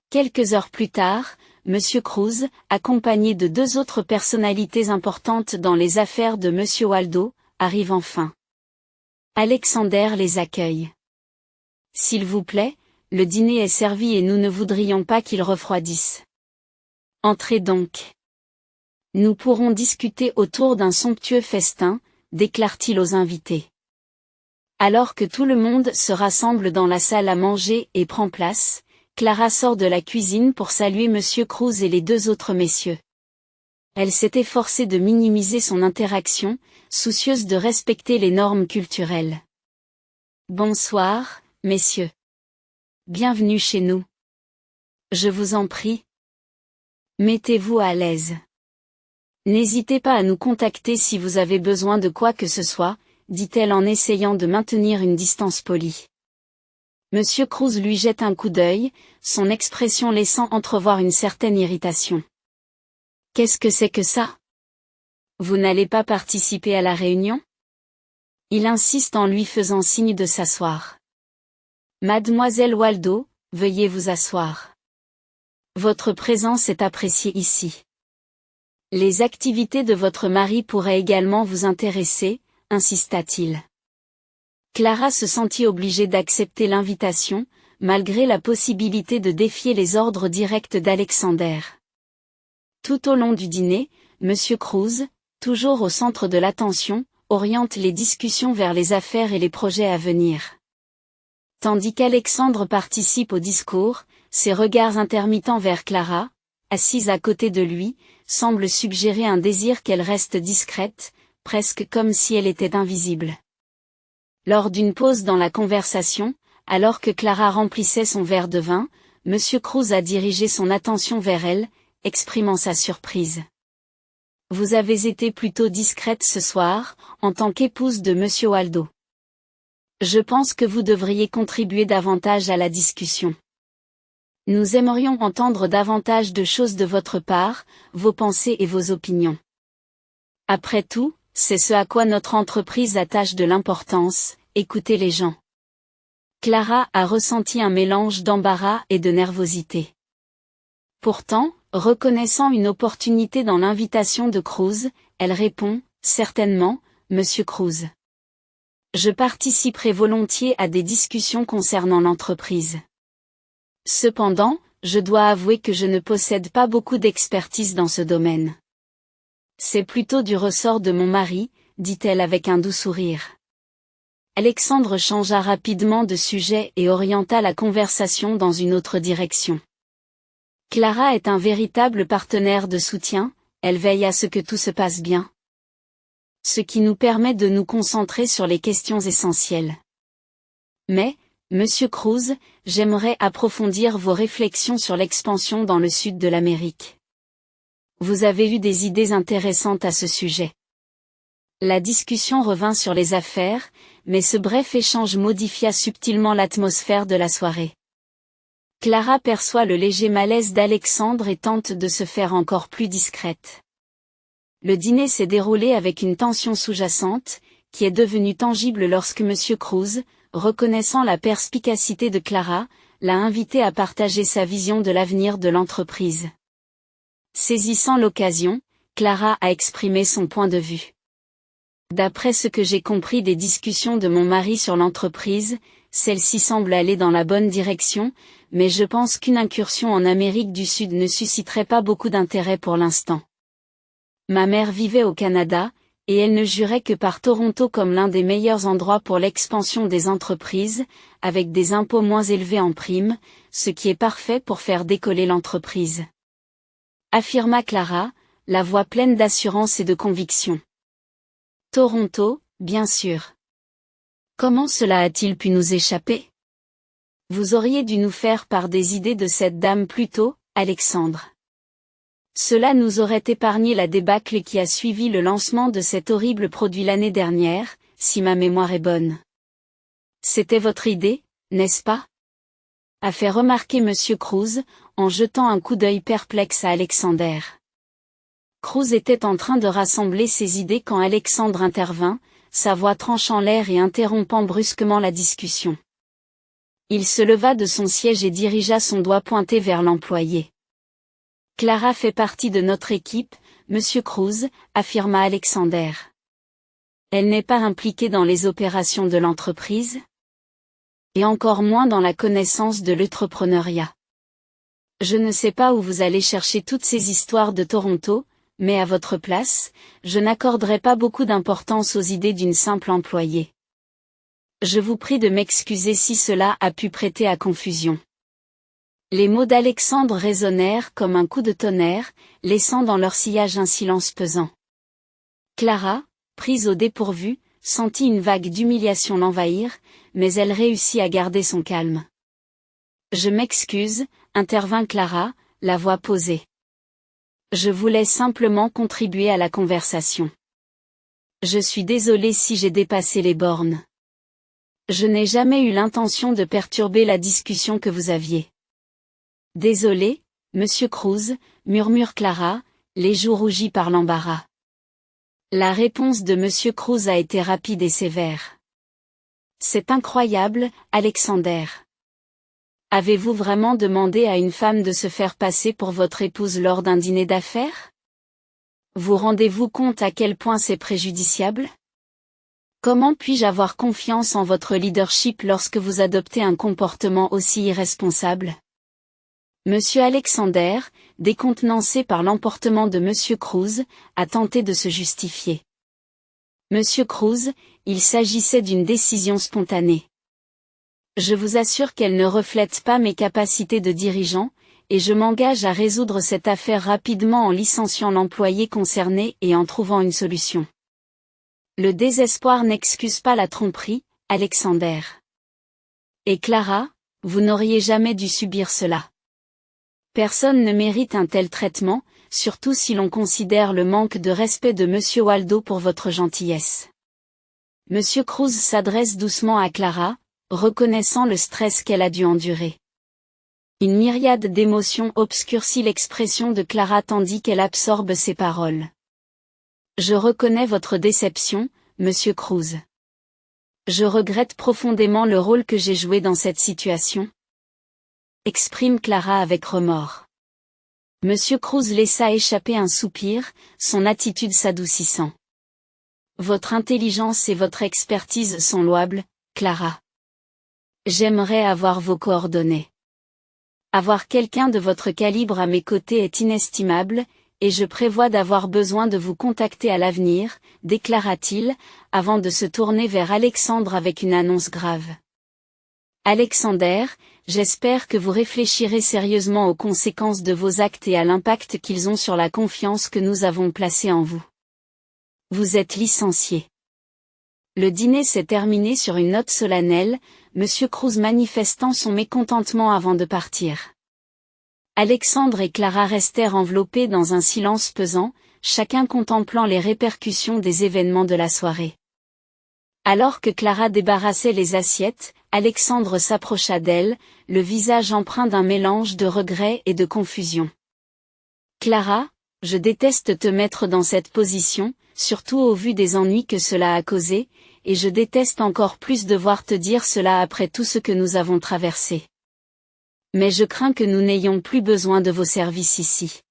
Quelques heures plus tard, Monsieur Cruz, accompagné de 2 autres personnalités importantes dans les affaires de Monsieur Waldo, arrive enfin. Alexander les accueille. S'il vous plaît, le dîner est servi et nous ne voudrions pas qu'il refroidisse. Entrez donc. Nous pourrons discuter autour d'un somptueux festin, déclare-t-il aux invités. Alors que tout le monde se rassemble dans la salle à manger et prend place, Clara sort de la cuisine pour saluer Monsieur Cruz et les 2 autres messieurs. Elle s'est efforcée de minimiser son interaction, soucieuse de respecter les normes culturelles. Bonsoir, messieurs. Bienvenue chez nous. Je vous en prie. Mettez-vous à l'aise. N'hésitez pas à nous contacter si vous avez besoin de quoi que ce soit, dit-elle en essayant de maintenir une distance polie. Monsieur Cruz lui jette un coup d'œil, son expression laissant entrevoir une certaine irritation. Qu'est-ce que c'est que ça? Vous n'allez pas participer à la réunion? Il insiste en lui faisant signe de s'asseoir. Mademoiselle Waldo, veuillez vous asseoir. Votre présence est appréciée ici. Les activités de votre mari pourraient également vous intéresser, insista-t-il. Clara se sentit obligée d'accepter l'invitation, malgré la possibilité de défier les ordres directs d'Alexander. Tout au long du dîner, Monsieur Cruz, toujours au centre de l'attention, oriente les discussions vers les affaires et les projets à venir. Tandis qu'Alexandre participe au discours, ses regards intermittents vers Clara, assise à côté de lui, semblent suggérer un désir qu'elle reste discrète, presque comme si elle était invisible. Lors d'une pause dans la conversation, alors que Clara remplissait son verre de vin, Monsieur Cruz a dirigé son attention vers elle, exprimant sa surprise. Vous avez été plutôt discrète ce soir, en tant qu'épouse de Monsieur Waldo. Je pense que vous devriez contribuer davantage à la discussion. Nous aimerions entendre davantage de choses de votre part, vos pensées et vos opinions. Après tout, c'est ce à quoi notre entreprise attache de l'importance, écoutez les gens. Clara a ressenti un mélange d'embarras et de nervosité. Pourtant, reconnaissant une opportunité dans l'invitation de Cruz, elle répond, certainement, Monsieur Cruz. Je participerai volontiers à des discussions concernant l'entreprise. Cependant, je dois avouer que je ne possède pas beaucoup d'expertise dans ce domaine. C'est plutôt du ressort de mon mari, dit-elle avec un doux sourire. Alexandre changea rapidement de sujet et orienta la conversation dans une autre direction. Clara est un véritable partenaire de soutien, elle veille à ce que tout se passe bien. Ce qui nous permet de nous concentrer sur les questions essentielles. Mais, Monsieur Cruz, j'aimerais approfondir vos réflexions sur l'expansion dans le sud de l'Amérique. Vous avez eu des idées intéressantes à ce sujet. La discussion revint sur les affaires, mais ce bref échange modifia subtilement l'atmosphère de la soirée. Clara perçoit le léger malaise d'Alexandre et tente de se faire encore plus discrète. Le dîner s'est déroulé avec une tension sous-jacente, qui est devenue tangible lorsque Monsieur Cruz, reconnaissant la perspicacité de Clara, l'a invitée à partager sa vision de l'avenir de l'entreprise. Saisissant l'occasion, Clara a exprimé son point de vue. D'après ce que j'ai compris des discussions de mon mari sur l'entreprise, celle-ci semble aller dans la bonne direction, mais je pense qu'une incursion en Amérique du Sud ne susciterait pas beaucoup d'intérêt pour l'instant. Ma mère vivait au Canada, et elle ne jurait que par Toronto comme l'un des meilleurs endroits pour l'expansion des entreprises, avec des impôts moins élevés en prime, ce qui est parfait pour faire décoller l'entreprise. Affirma Clara, la voix pleine d'assurance et de conviction. Toronto, bien sûr. Comment cela a-t-il pu nous échapper? Vous auriez dû nous faire part des idées de cette dame plus tôt, Alexandre. Cela nous aurait épargné la débâcle qui a suivi le lancement de cet horrible produit l'année dernière, si ma mémoire est bonne. C'était votre idée, n'est-ce pas? A fait remarquer Monsieur Cruz, en jetant un coup d'œil perplexe à Alexander. Cruz était en train de rassembler ses idées quand Alexandre intervint, sa voix tranchant l'air et interrompant brusquement la discussion. Il se leva de son siège et dirigea son doigt pointé vers l'employé. Clara fait partie de notre équipe, Monsieur Cruz, affirma Alexander. Elle n'est pas impliquée dans les opérations de l'entreprise? Et encore moins dans la connaissance de l'entrepreneuriat. Je ne sais pas où vous allez chercher toutes ces histoires de Toronto, mais à votre place, je n'accorderai pas beaucoup d'importance aux idées d'une simple employée. Je vous prie de m'excuser si cela a pu prêter à confusion. Les mots d'Alexandre résonnèrent comme un coup de tonnerre, laissant dans leur sillage un silence pesant. Clara, prise au dépourvu, sentit une vague d'humiliation l'envahir, mais elle réussit à garder son calme. Je m'excuse, intervint Clara, la voix posée. Je voulais simplement contribuer à la conversation. Je suis désolée si j'ai dépassé les bornes. Je n'ai jamais eu l'intention de perturber la discussion que vous aviez. Désolé, Monsieur Cruz, murmure Clara, les joues rougies par l'embarras. La réponse de Monsieur Cruz a été rapide et sévère. C'est incroyable, Alexander. Avez-vous vraiment demandé à une femme de se faire passer pour votre épouse lors d'un dîner d'affaires? Vous rendez-vous compte à quel point c'est préjudiciable? Comment puis-je avoir confiance en votre leadership lorsque vous adoptez un comportement aussi irresponsable? Monsieur Alexander, décontenancé par l'emportement de Monsieur Cruz, a tenté de se justifier. Monsieur Cruz, il s'agissait d'une décision spontanée. Je vous assure qu'elle ne reflète pas mes capacités de dirigeant, et je m'engage à résoudre cette affaire rapidement en licenciant l'employé concerné et en trouvant une solution. Le désespoir n'excuse pas la tromperie, Alexander. Et Clara, vous n'auriez jamais dû subir cela. Personne ne mérite un tel traitement, surtout si l'on considère le manque de respect de Monsieur Waldo pour votre gentillesse. Monsieur Cruz s'adresse doucement à Clara, reconnaissant le stress qu'elle a dû endurer. Une myriade d'émotions obscurcit l'expression de Clara tandis qu'elle absorbe ses paroles. Je reconnais votre déception, Monsieur Cruz. Je regrette profondément le rôle que j'ai joué dans cette situation. Exprime Clara avec remords. Monsieur Cruz laissa échapper un soupir, son attitude s'adoucissant. Votre intelligence et votre expertise sont louables, Clara. J'aimerais avoir vos coordonnées. Avoir quelqu'un de votre calibre à mes côtés est inestimable, et je prévois d'avoir besoin de vous contacter à l'avenir, déclara-t-il, avant de se tourner vers Alexandre avec une annonce grave. Alexander, j'espère que vous réfléchirez sérieusement aux conséquences de vos actes et à l'impact qu'ils ont sur la confiance que nous avons placée en vous. Vous êtes licencié. Le dîner s'est terminé sur une note solennelle, Monsieur Cruz manifestant son mécontentement avant de partir. Alexandre et Clara restèrent enveloppés dans un silence pesant, chacun contemplant les répercussions des événements de la soirée. Alors que Clara débarrassait les assiettes, Alexandre s'approcha d'elle, le visage empreint d'un mélange de regret et de confusion. Clara, je déteste te mettre dans cette position, surtout au vu des ennuis que cela a causés, et je déteste encore plus devoir te dire cela après tout ce que nous avons traversé. Mais je crains que nous n'ayons plus besoin de vos services ici.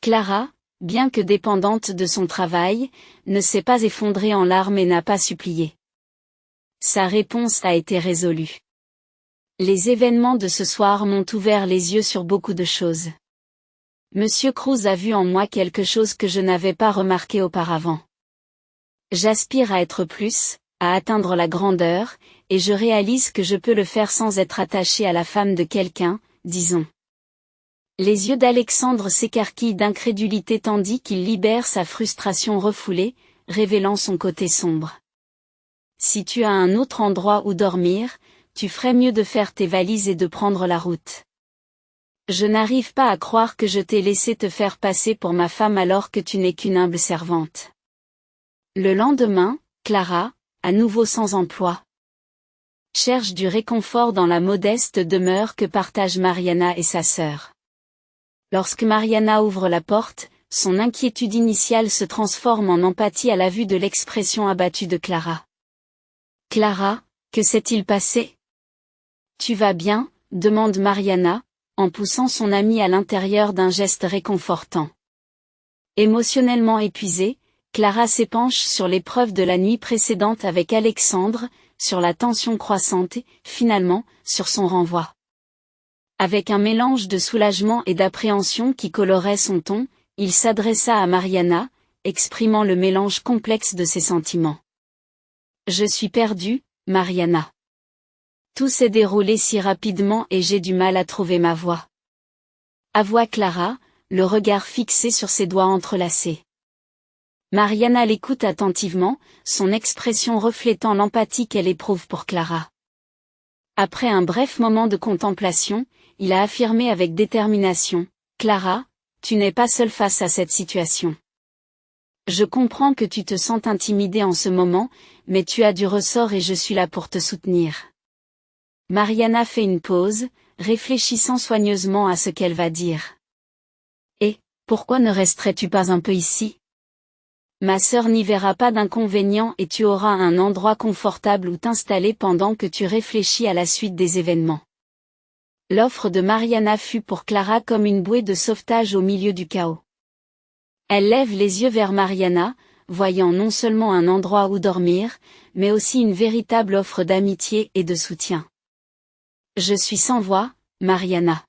Clara, bien que dépendante de son travail, ne s'est pas effondrée en larmes et n'a pas supplié. Sa réponse a été résolue. Les événements de ce soir m'ont ouvert les yeux sur beaucoup de choses. Monsieur Cruz a vu en moi quelque chose que je n'avais pas remarqué auparavant. J'aspire à être plus, à atteindre la grandeur, et je réalise que je peux le faire sans être attaché à la femme de quelqu'un, disons. Les yeux d'Alexandre s'écarquillent d'incrédulité tandis qu'il libère sa frustration refoulée, révélant son côté sombre. Si tu as un autre endroit où dormir, tu ferais mieux de faire tes valises et de prendre la route. Je n'arrive pas à croire que je t'ai laissé te faire passer pour ma femme alors que tu n'es qu'une humble servante. Le lendemain, Clara, à nouveau sans emploi, cherche du réconfort dans la modeste demeure que partagent Mariana et sa sœur. Lorsque Mariana ouvre la porte, son inquiétude initiale se transforme en empathie à la vue de l'expression abattue de Clara. « Clara, que s'est-il passé ? Tu vas bien ? Demande Mariana, en poussant son amie à l'intérieur d'un geste réconfortant. Émotionnellement épuisée, Clara s'épanche sur l'épreuve de la nuit précédente avec Alexandre, sur la tension croissante et, finalement, sur son renvoi. Avec un mélange de soulagement et d'appréhension qui colorait son ton, il s'adressa à Mariana, exprimant le mélange complexe de ses sentiments. « Je suis perdu, Mariana. Tout s'est déroulé si rapidement et j'ai du mal à trouver ma voie. » Avoua Clara, le regard fixé sur ses doigts entrelacés. Mariana l'écoute attentivement, son expression reflétant l'empathie qu'elle éprouve pour Clara. Après un bref moment de contemplation, il a affirmé avec détermination, « Clara, tu n'es pas seule face à cette situation. Je comprends que tu te sens intimidée en ce moment, mais tu as du ressort et je suis là pour te soutenir. » Mariana fait une pause, réfléchissant soigneusement à ce qu'elle va dire. « Et, pourquoi ne resterais-tu pas un peu ici ? Ma sœur n'y verra pas d'inconvénient et tu auras un endroit confortable où t'installer pendant que tu réfléchis à la suite des événements. » L'offre de Mariana fut pour Clara comme une bouée de sauvetage au milieu du chaos. Elle lève les yeux vers Mariana, voyant non seulement un endroit où dormir, mais aussi une véritable offre d'amitié et de soutien. « Je suis sans voix, Mariana. »«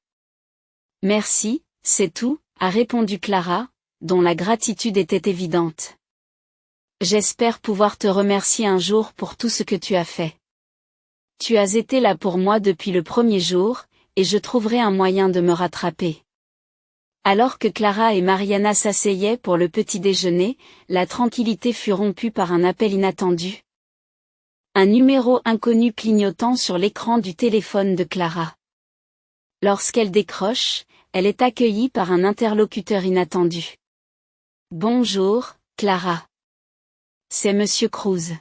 Merci, c'est tout, » a répondu Clara, dont la gratitude était évidente. « J'espère pouvoir te remercier un jour pour tout ce que tu as fait. Tu as été là pour moi depuis le premier jour, et je trouverai un moyen de me rattraper. » Alors que Clara et Mariana s'asseyaient pour le petit déjeuner, la tranquillité fut rompue par un appel inattendu. Un numéro inconnu clignotant sur l'écran du téléphone de Clara. Lorsqu'elle décroche, elle est accueillie par un interlocuteur inattendu. « Bonjour, Clara. C'est Monsieur Cruz.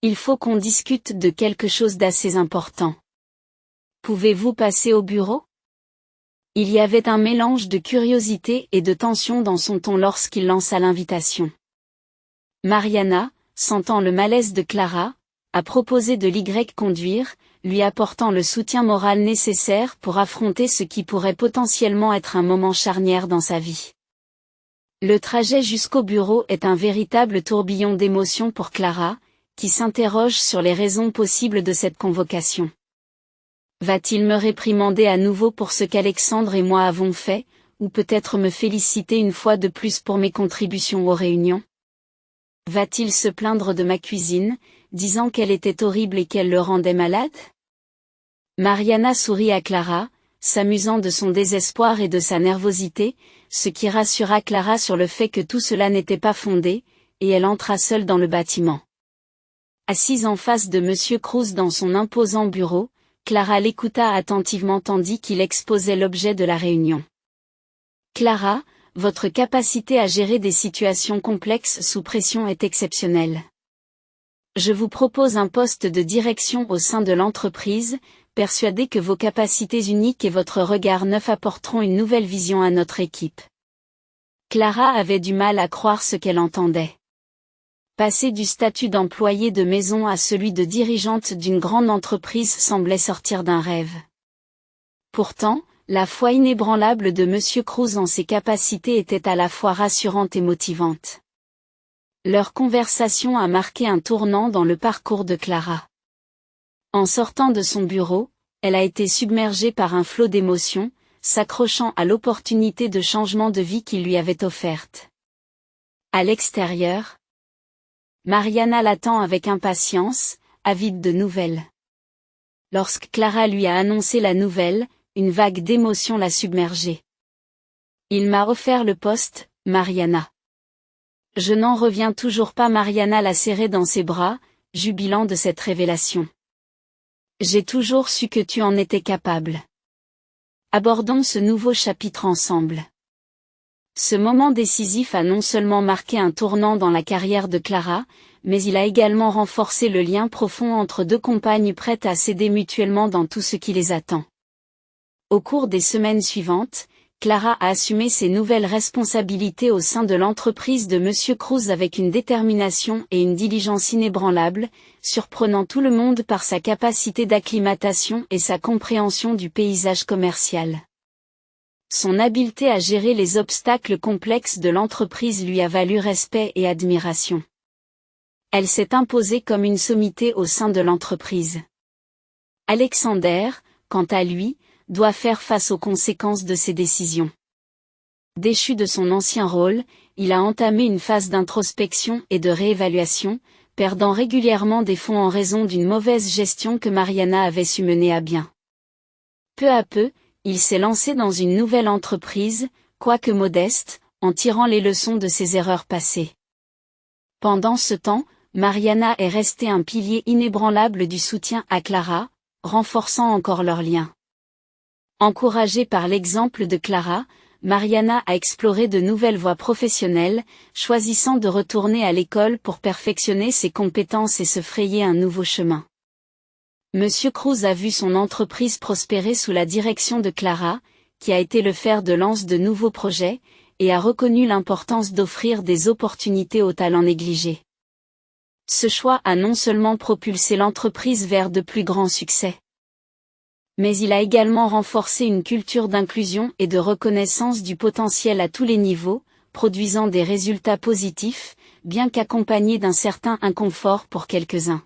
Il faut qu'on discute de quelque chose d'assez important. Pouvez-vous passer au bureau ? » Il y avait un mélange de curiosité et de tension dans son ton lorsqu'il lança l'invitation. Mariana, sentant le malaise de Clara, a proposé de l'y conduire, lui apportant le soutien moral nécessaire pour affronter ce qui pourrait potentiellement être un moment charnière dans sa vie. Le trajet jusqu'au bureau est un véritable tourbillon d'émotions pour Clara, qui s'interroge sur les raisons possibles de cette convocation. Va-t-il me réprimander à nouveau pour ce qu'Alexandre et moi avons fait, ou peut-être me féliciter une fois de plus pour mes contributions aux réunions ? Va-t-il se plaindre de ma cuisine, disant qu'elle était horrible et qu'elle le rendait malade ? Mariana sourit à Clara, s'amusant de son désespoir et de sa nervosité, ce qui rassura Clara sur le fait que tout cela n'était pas fondé, et elle entra seule dans le bâtiment. Assise en face de Monsieur Cruz dans son imposant bureau, Clara l'écouta attentivement tandis qu'il exposait l'objet de la réunion. « Clara, votre capacité à gérer des situations complexes sous pression est exceptionnelle. Je vous propose un poste de direction au sein de l'entreprise, persuadé que vos capacités uniques et votre regard neuf apporteront une nouvelle vision à notre équipe. » Clara avait du mal à croire ce qu'elle entendait. Passer du statut d'employée de maison à celui de dirigeante d'une grande entreprise semblait sortir d'un rêve. Pourtant, la foi inébranlable de Monsieur Cruz en ses capacités était à la fois rassurante et motivante. Leur conversation a marqué un tournant dans le parcours de Clara. En sortant de son bureau, elle a été submergée par un flot d'émotions, s'accrochant à l'opportunité de changement de vie qu'il lui avait offerte. À l'extérieur, Mariana l'attend avec impatience, avide de nouvelles. Lorsque Clara lui a annoncé la nouvelle, une vague d'émotion l'a submergée. Il m'a offert le poste, Mariana. Je n'en reviens toujours pas. Mariana l'a serré dans ses bras, jubilant de cette révélation. J'ai toujours su que tu en étais capable. Abordons ce nouveau chapitre ensemble. Ce moment décisif a non seulement marqué un tournant dans la carrière de Clara, mais il a également renforcé le lien profond entre deux compagnes prêtes à s'aider mutuellement dans tout ce qui les attend. Au cours des semaines suivantes, Clara a assumé ses nouvelles responsabilités au sein de l'entreprise de Monsieur Cruz avec une détermination et une diligence inébranlables, surprenant tout le monde par sa capacité d'acclimatation et sa compréhension du paysage commercial. Son habileté à gérer les obstacles complexes de l'entreprise lui a valu respect et admiration. Elle s'est imposée comme une sommité au sein de l'entreprise. Alexander, quant à lui, doit faire face aux conséquences de ses décisions. Déchu de son ancien rôle, il a entamé une phase d'introspection et de réévaluation, perdant régulièrement des fonds en raison d'une mauvaise gestion que Mariana avait su mener à bien. Peu à peu, il s'est lancé dans une nouvelle entreprise, quoique modeste, en tirant les leçons de ses erreurs passées. Pendant ce temps, Mariana est restée un pilier inébranlable du soutien à Clara, renforçant encore leurs liens. Encouragée par l'exemple de Clara, Mariana a exploré de nouvelles voies professionnelles, choisissant de retourner à l'école pour perfectionner ses compétences et se frayer un nouveau chemin. Monsieur Cruz a vu son entreprise prospérer sous la direction de Clara, qui a été le fer de lance de nouveaux projets, et a reconnu l'importance d'offrir des opportunités aux talents négligés. Ce choix a non seulement propulsé l'entreprise vers de plus grands succès, mais il a également renforcé une culture d'inclusion et de reconnaissance du potentiel à tous les niveaux, produisant des résultats positifs, bien qu'accompagnés d'un certain inconfort pour quelques-uns.